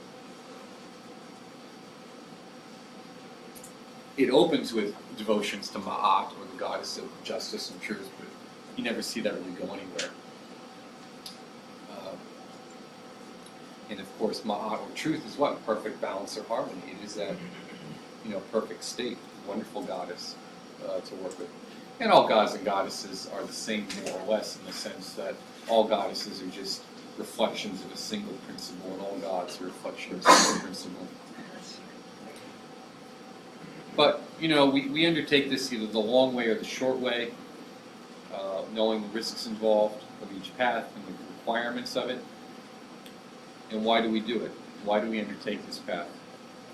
A: It opens with devotions to Ma'at, or the goddess of justice and truth, but you never see that really go anywhere. And of course, Ma'at, or truth, is what? Perfect balance or harmony. It is that, perfect state, wonderful goddess to work with. And all gods and goddesses are the same, more or less, in the sense that all goddesses are just reflections of a single principle, and all gods are reflections of a single principle. But, we undertake this either the long way or the short way, knowing the risks involved of each path and the requirements of it. And why do we do it? Why do we undertake this path?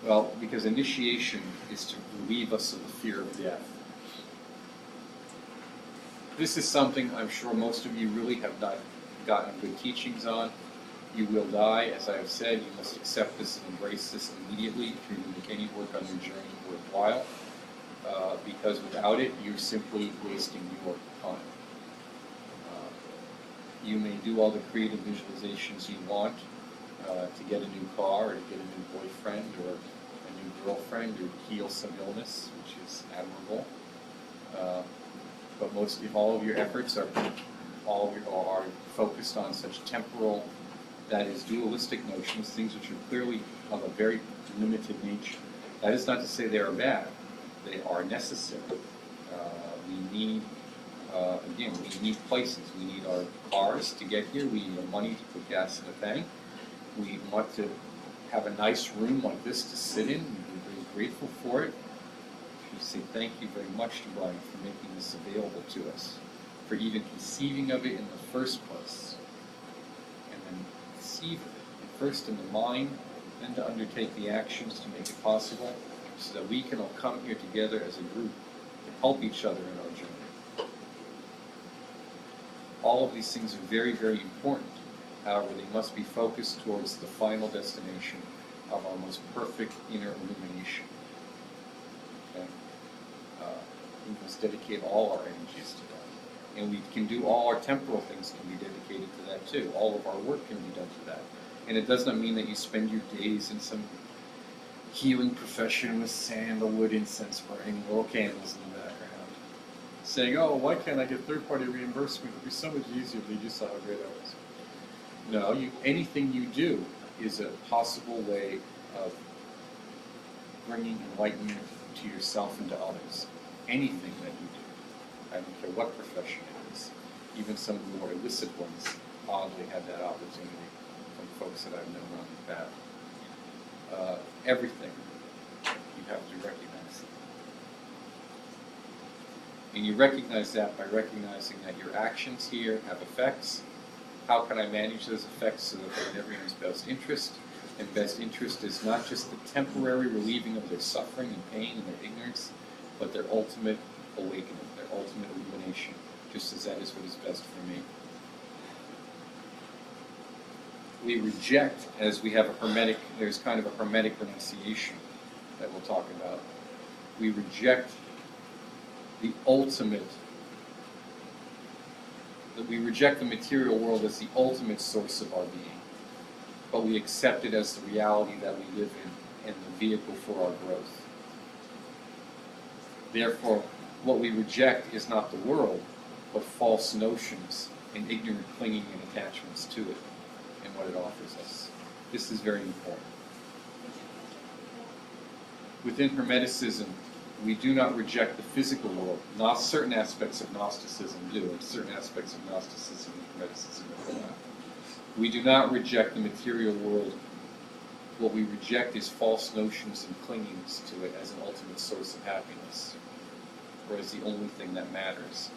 A: Well, because initiation is to relieve us of the fear of death. This is something I'm sure most of you really have not gotten good teachings on. You will die, as I have said. You must accept this and embrace this immediately if you're going to make any work on your journey worthwhile. Because without it, you're simply wasting your time. You may do all the creative visualizations you want to get a new car, or to get a new boyfriend, or a new girlfriend, or to heal some illness, which is admirable. But all of your efforts are focused on such temporal, that is, dualistic notions, things which are clearly of a very limited nature. That is not to say they are bad. They are necessary. We need places. We need our cars to get here. We need money to put gas in the tank. We want to have a nice room like this to sit in. We're very grateful for it. We say thank you very much to Brian for making this available to us, for even conceiving of it in the first place, and then conceive of it, first in the mind, then to undertake the actions to make it possible, so that we can all come here together as a group to help each other in our journey. All of these things are very, very important. However, they must be focused towards the final destination of our most perfect inner illumination. Okay? We must dedicate all our energies to that. And we can do all our temporal things can be dedicated to that too. All of our work can be done to that. And it does not mean that you spend your days in some healing profession with sandalwood incense burning, little candles in the background, saying, oh, why can't I get third-party reimbursement? It would be so much easier if they just saw how great I was. No, anything you do is a possible way of bringing enlightenment to yourself and to others. Anything that you do. I don't care what profession it is. Even some of the more illicit ones oddly had that opportunity from folks that I've known on the path. Everything, you have to recognize it. And you recognize that by recognizing that your actions here have effects. How can I manage those effects so that they're in everyone's best interest? And best interest is not just the temporary relieving of their suffering and pain and their ignorance, but their ultimate awakening, their ultimate illumination, just as that is what is best for me. We reject, as we have there's kind of a Hermetic renunciation that we'll talk about. We reject the material world as the ultimate source of our being, but we accept it as the reality that we live in and the vehicle for our growth. Therefore, what we reject is not the world, but false notions and ignorant clinging and attachments to it and what it offers us. This is very important. Within Hermeticism, we do not reject the physical world. Not certain aspects of Gnosticism do, and certain aspects of Gnosticism and Hermeticism do not. We do not reject the material world. What we reject is false notions and clingings to it as an ultimate source of happiness, or as the only thing that matters.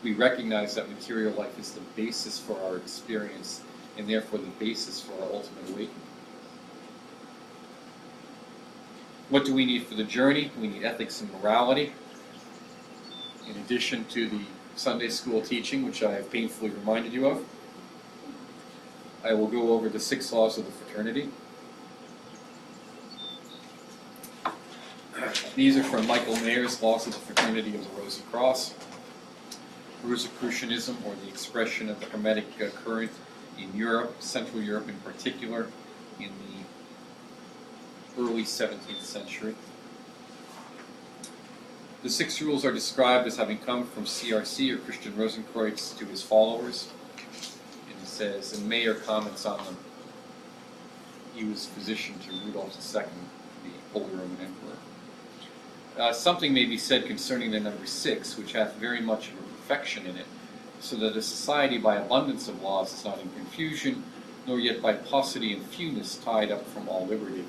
A: We recognize that material life is the basis for our experience, and therefore the basis for our ultimate awakening. What do we need for the journey? We need ethics and morality. In addition to the Sunday school teaching, which I have painfully reminded you of, I will go over the 6 laws of the Fraternity. These are from Michael Mayer's Laws of the Fraternity of the Rosy Cross. Rosicrucianism, or the expression of the Hermetic current in Europe, Central Europe in particular, in the early 17th century. The 6 rules are described as having come from CRC, or Christian Rosenkreuz, to his followers. And it says, and Mayer comments on them. He was physician to Rudolf II, the Holy Roman Emperor. Something may be said concerning the number 6, which hath very much of a perfection in it, so that a society by abundance of laws is not in confusion, nor yet by paucity and fewness tied up from all liberty.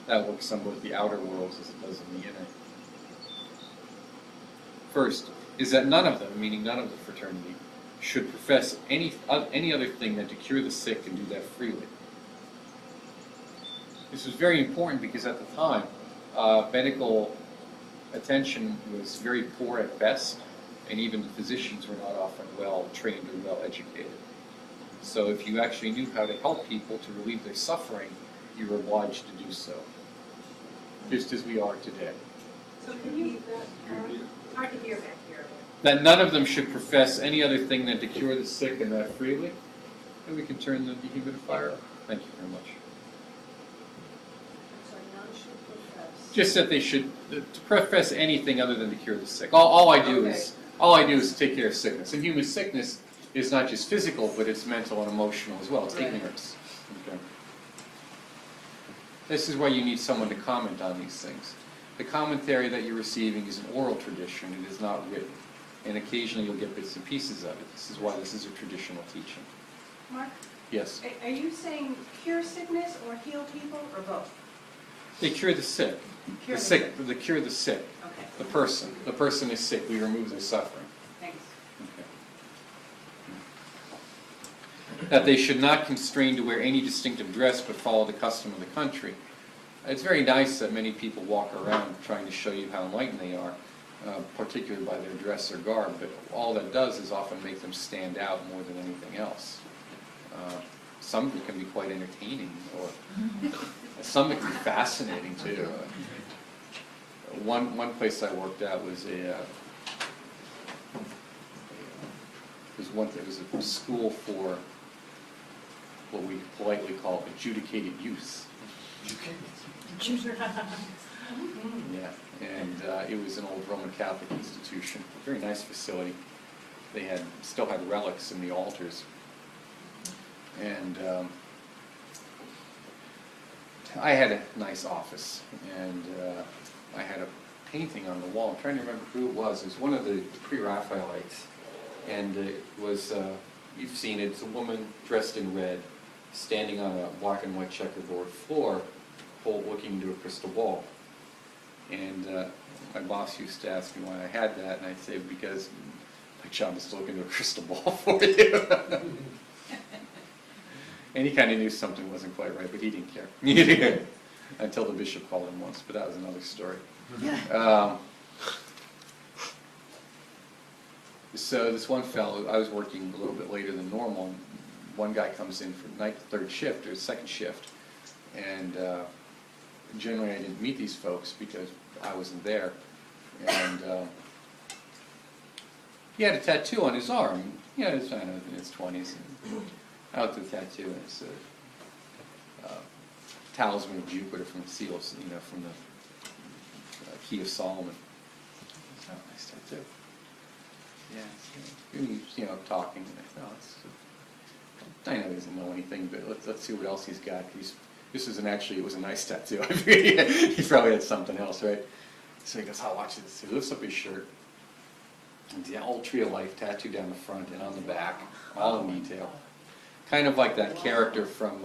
A: That works on both the outer worlds as it does in the inner. First, is that none of them, meaning none of the fraternity, should profess any other thing than to cure the sick and do that freely. This was very important because at the time, medical attention was very poor at best, and even the physicians were not often well trained or well educated. So if you actually knew how to help people to relieve their suffering, you were obliged to do so, just as we are today.
B: So can you read that? Hard to hear back here.
A: That none of them should profess any other thing than to cure the sick and that freely. And we can turn the dehumidifier up. Thank you very much.
B: So none should profess.
A: Just that they should to profess anything other than to cure the sick. All I do is take care of sickness. And human sickness is not just physical, but it's mental and emotional as well. It's ignorance. Okay. This is why you need someone to comment on these things. The commentary that you're receiving is an oral tradition. It is not written. And occasionally you'll get bits and pieces of it. This is why this is a traditional teaching.
B: Mark,
A: Yes?
B: are you saying cure sickness or heal people or both?
A: They cure the sick.
B: Cure
A: The
B: the
A: sick. They cure the sick.
B: Okay,
A: The person. The person is sick. We remove their suffering.
B: thanks.
A: Okay. That they should not constrain to wear any distinctive dress but follow the custom of the country. It's very nice that many people walk around trying to show you how enlightened they are, particularly by their dress or garb, but all that does is often make them stand out more than anything else. Some of it can be quite entertaining, or some of it can be fascinating too. One place I worked at was it was a school for what we politely call adjudicated youth. Yeah, and it was an old Roman Catholic institution, a very nice facility. They still had relics in the altars. And I had a nice office, and I had a painting on the wall. I'm trying to remember who it was. It was one of the pre-Raphaelites, and it was, you've seen it, it's a woman dressed in red, standing on a black and white checkerboard floor, looking into a crystal ball. And my boss used to ask me why I had that, and I'd say, because my job is to look into a crystal ball for you. And he kind of knew something wasn't quite right, but he didn't care. Until the bishop called him once, but that was another story. So this one fellow, I was working a little bit later than normal, and one guy comes in for third shift, or second shift, and generally I didn't meet these folks because I wasn't there. And he had a tattoo on his arm. Yeah, he was in his 20s. I looked at the tattoo, and it's a talisman of Jupiter from the seals, from the Key of Solomon. It's not a nice tattoo. Yeah, it's, talking, and I thought, I know he doesn't know anything, but let's see what else he's got. It was a nice tattoo. He probably had something else, right? So he goes, I'll watch this. He lifts up his shirt, and the old Tree of Life tattooed down the front and on the back, all in detail. Kind of like that character from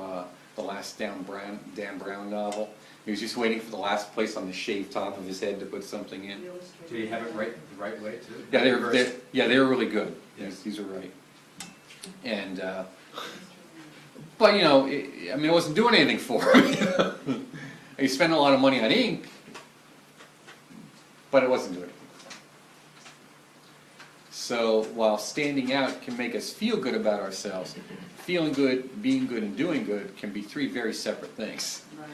A: the last Dan Brown novel. He was just waiting for the last place on the shaved top of his head to put something in.
C: Do you have it the right way too?
A: Yeah, they were really good. Yes. These are right. And but it wasn't doing anything for him. He spent a lot of money on ink, but it wasn't doing anything. So while standing out can make us feel good about ourselves, feeling good, being good, and doing good can be 3 very separate things.
B: Right.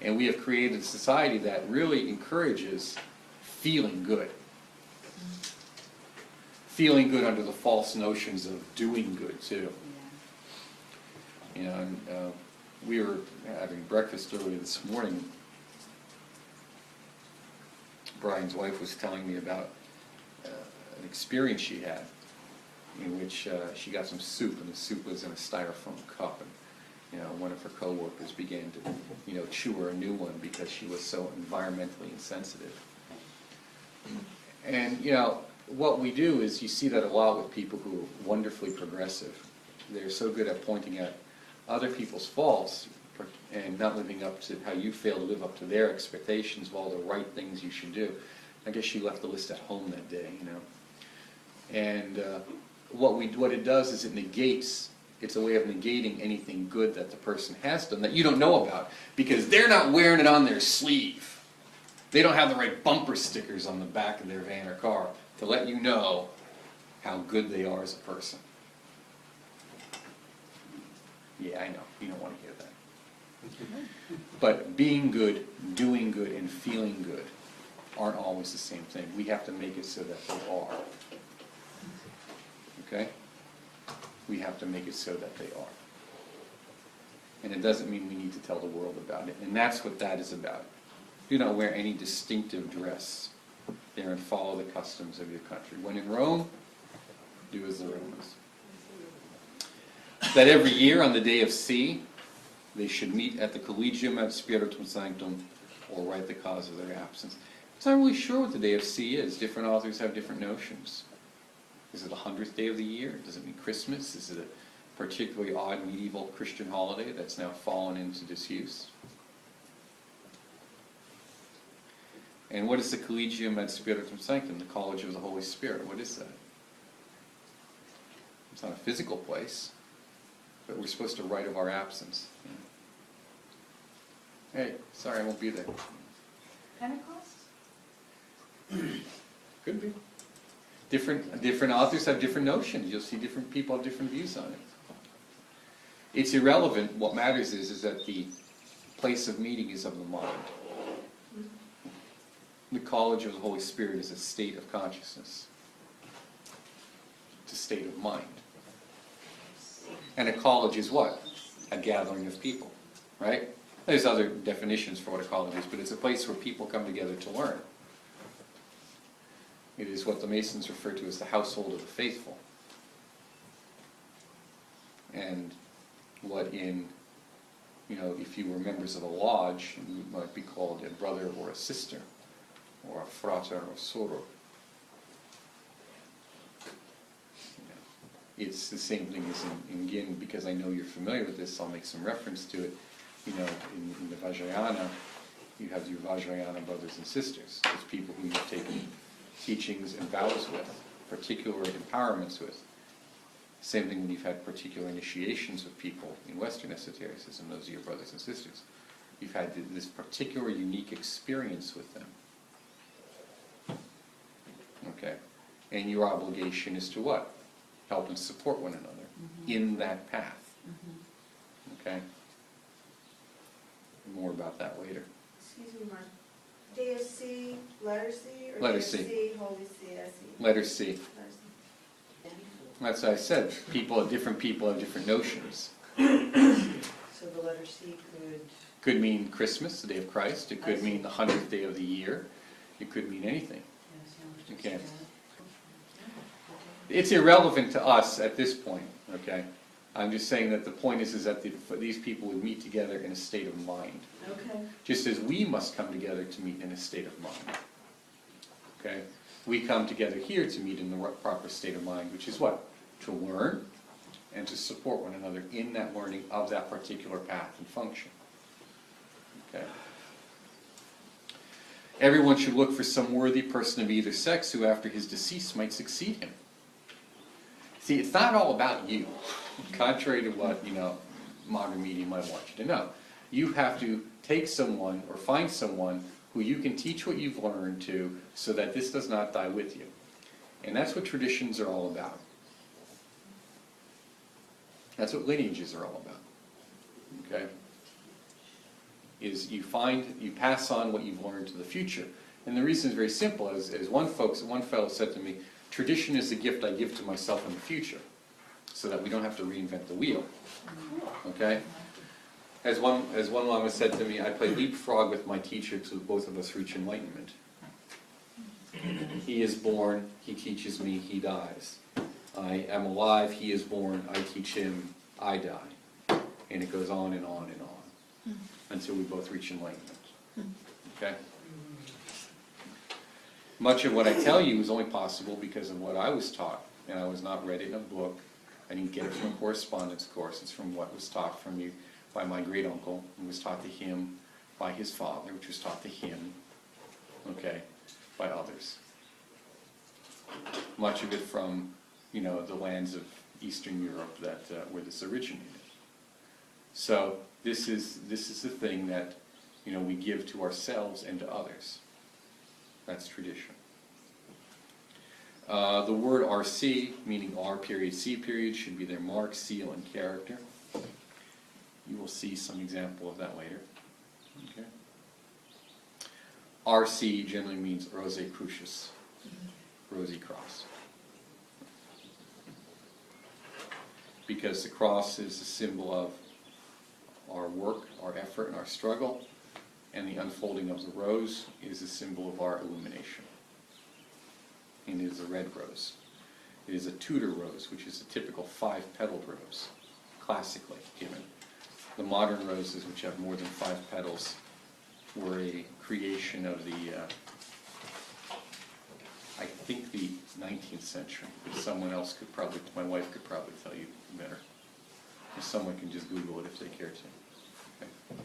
A: And we have created a society that really encourages feeling good. Feeling good under the false notions of doing good, too. You know, and, we were having breakfast earlier this morning. Brian's wife was telling me about an experience she had in which she got some soup, and the soup was in a styrofoam cup, and you know, one of her coworkers began to, you know, chew her a new one because she was so environmentally insensitive. And you know, what we do is you see that a lot with people who are wonderfully progressive. They're so good at pointing at other people's faults and not living up to how you fail to live up to their expectations of all the right things you should do. I guess she left the list at home that day, you know. And what it does is it negates, it's a way of negating anything good that the person has done that you don't know about, because they're not wearing it on their sleeve. They don't have the right bumper stickers on the back of their van or car to let you know how good they are as a person. Yeah, I know, you don't want to hear that. But being good, doing good, and feeling good aren't always the same thing. We have to make it so that they are. Okay? We have to make it so that they are. And it doesn't mean we need to tell the world about it. And that's what that is about. Do not wear any distinctive dress there and follow the customs of your country. When in Rome, do as the Romans. That every year on the day of C, they should meet at the Collegium ad Spiritum Sanctum or write the cause of their absence. I'm not really sure what the day of C is. Different authors have different notions. Is it the 100th day of the year? Does it mean Christmas? Is it a particularly odd medieval Christian holiday that's now fallen into disuse? And what is the Collegium ad Spiritum Sanctum, the College of the Holy Spirit? What is that? It's not a physical place, but we're supposed to write of our absence. Hey, sorry, I won't be there.
B: Pentecost?
A: Could be. Different authors have different notions. You'll see different people have different views on it. It's irrelevant. What matters is that the place of meeting is of the mind. The College of the Holy Spirit is a state of consciousness. It's a state of mind. And a college is what? A gathering of people, right? There's other definitions for what a college is, but it's a place where people come together to learn. It is what the Masons refer to as the household of the faithful. And what in, you know, if you were members of a lodge, you might be called a brother or a sister, or a frater or soror. It's the same thing as in Yin, because I know you're familiar with this, I'll make some reference to it. You know, in the Vajrayana, you have your Vajrayana brothers and sisters. There's people who you've taken teachings and vows with, particular empowerments with. Same thing when you've had particular initiations with people in Western esotericism, those are your brothers and sisters. You've had this particular unique experience with them. Okay? And your obligation is to what? Help and support one another in that path. Okay? More about that later.
D: Excuse me, Mark. Day of C, letter C, or
A: Letter
D: day of
A: C.
D: C, Holy C, S-E?
A: Letter C.
D: Letter C.
A: That's what I said. Different people have different notions.
E: So the letter C
A: Could mean Christmas, the day of Christ. It could mean the 100th day of the year. It could mean anything. Okay. It's irrelevant to us at this point, okay? I'm just saying that the point is that these people would meet together in a state of mind.
E: Okay.
A: Just as we must come together to meet in a state of mind. Okay? We come together here to meet in the proper state of mind, which is what? To learn and to support one another in that learning of that particular path and function. Okay? Everyone should look for some worthy person of either sex who after his decease might succeed him. See, it's not all about you, contrary to what, you know, modern media might want you to know. You have to take someone or find someone who you can teach what you've learned to so that this does not die with you. And that's what traditions are all about. That's what lineages are all about. Okay? is you pass on what you've learned to the future. And the reason is very simple. As one fellow said to me, tradition is the gift I give to myself in the future, so that we don't have to reinvent the wheel. Okay? As one Lama said to me, I play leapfrog with my teacher till both of us reach enlightenment. He is born, he teaches me, he dies. I am alive, he is born, I teach him, I die. And it goes on and on and on until we both reach enlightenment. Okay? Much of what I tell you is only possible because of what I was taught, and I was not read it in a book. I didn't get it from a correspondence course. It's from what was taught from you by my great uncle, and was taught to him by his father, which was taught to him, okay, by others. Much of it from, you know, the lands of Eastern Europe that where this originated. So this is the thing that, you know, we give to ourselves and to others. That's tradition. The word RC, meaning R period, C period, should be their mark, seal, and character. You will see some example of that later. Okay. RC generally means Rose Crucis, Rosy Cross. Because the cross is a symbol of our work, our effort, and our struggle, and the unfolding of the rose is a symbol of our illumination. And it is a red rose. It is a Tudor rose, which is a typical 5-petaled rose, classically given. The modern roses, which have more than 5 petals, were a creation of the, I think the 19th century. But someone else could probably, my wife could probably tell you better. Or someone can just Google it if they care to. Okay.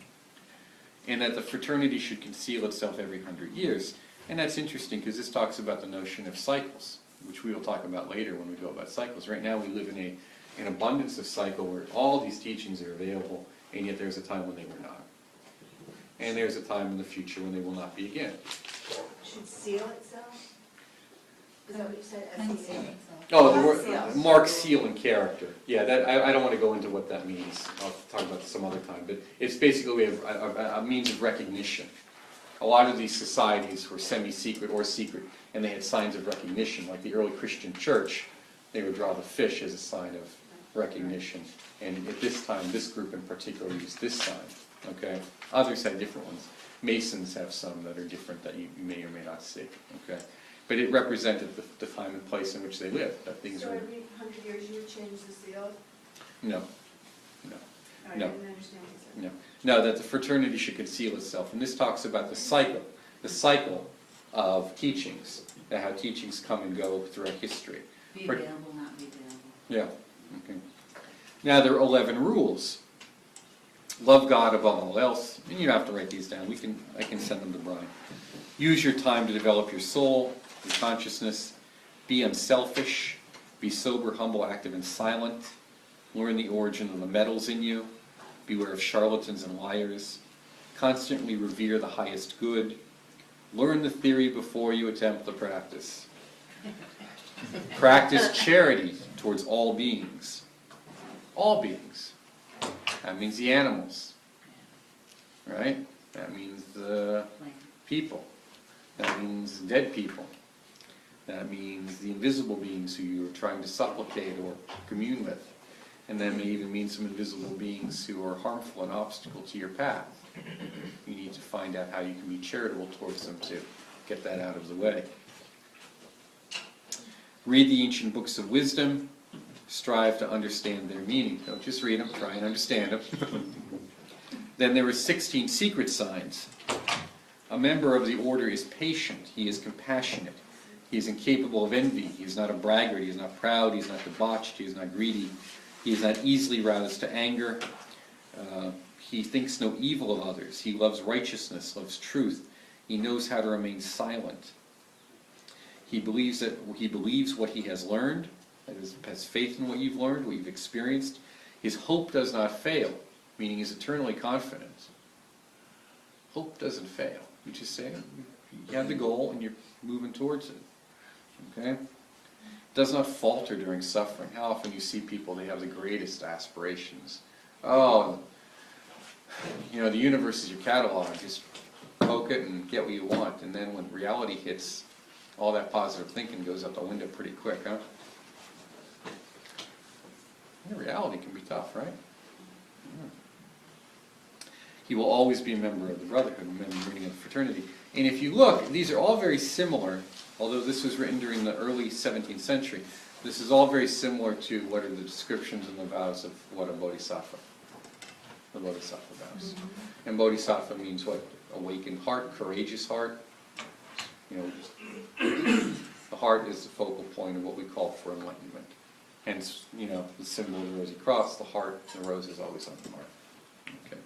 A: And that the fraternity should conceal itself every 100 years. And that's interesting because this talks about the notion of cycles, which we will talk about later when we go about cycles. Right now we live in an abundance of cycle where all these teachings are available, and yet there's a time when they were not. And there's a time in the future when they will not be again.
D: Should seal itself? Is that what you said? S-E-A?
A: Oh, the word,
D: Seal.
A: mark, seal, and character. Yeah, that I don't want to go into what that means. I'll talk about this some other time. But it's basically a means of recognition. A lot of these societies were semi-secret or secret, and they had signs of recognition. Like the early Christian church, they would draw the fish as a sign of recognition. And at this time, this group in particular used this sign. Okay. Others had different ones. Masons have some that are different that you may or may not see. Okay. But it represented the time and place in which they lived. That things
D: So
A: were.
D: every 100 years you would change the seal?
A: No.
D: I
A: No.
D: didn't understand what you said.
A: No, that the fraternity should conceal itself. And this talks about the cycle of teachings, and how teachings come and go throughout history.
F: Be available, not be available.
A: Yeah. Okay. Now there are 11 rules. Love God above all else. And you don't have to write these down. I can send them to Brian. Use your time to develop your soul, your consciousness. Be unselfish. Be sober, humble, active, and silent. Learn the origin of the metals in you. Beware of charlatans and liars. Constantly revere the highest good. Learn the theory before you attempt the practice. Practice charity towards all beings. All beings. That means the animals. Right? That means the people. That means dead people. That means the invisible beings who you're trying to supplicate or commune with. And that may even mean some invisible beings who are harmful and obstacle to your path. You need to find out how you can be charitable towards them to get that out of the way. Read the ancient books of wisdom. Strive to understand their meaning. Don't just read them, try and understand them. Then there are 16 secret signs. A member of the order is patient. He is compassionate. He is incapable of envy. He is not a braggart. He is not proud. He is not debauched. He is not greedy. He is not easily roused to anger. He thinks no evil of others. He loves righteousness, loves truth. He knows how to remain silent. He believes what he has learned. That is, has faith in what you've learned, what you've experienced. His hope does not fail, meaning he's eternally confident. Hope doesn't fail. You just say, you have the goal and you're moving towards it. Okay? Does not falter during suffering. How often you see people, they have the greatest aspirations. Oh, You know, the universe is your catalog. Just poke it and get what you want. And then when reality hits, all that positive thinking goes out the window pretty quick, huh? Yeah, reality can be tough, right? Yeah. He will always be a member of the Brotherhood, a member of the Fraternity. And if you look, these are all very similar, although this was written during the early 17th century. This is all very similar to what are the descriptions and the vows of what a bodhisattva. The bodhisattva vows. And bodhisattva means what? Awakened heart, courageous heart. You know, the heart is the focal point of what we call for enlightenment. Hence, you know, the symbol of the rosy cross, the heart, the rose is always on the heart. Okay.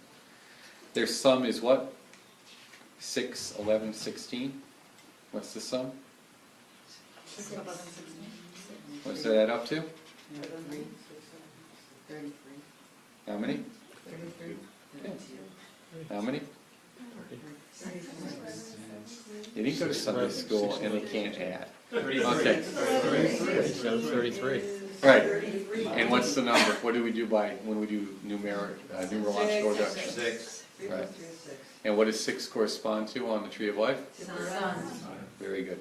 A: Their sum is what? 6, 11, 16. What's the sum?
F: 6, 11, 16.
A: What's that add up to?
F: 33.
A: How many?
F: 33.
A: Okay. How many? They didn't go to Sunday school and they can't add. Okay.
G: 33.
A: Right. And what's the number? What do we do by when we do numerological reduction?
C: 6.
A: Right. And what does 6 correspond to on the tree of life?
F: Sun.
A: Very good.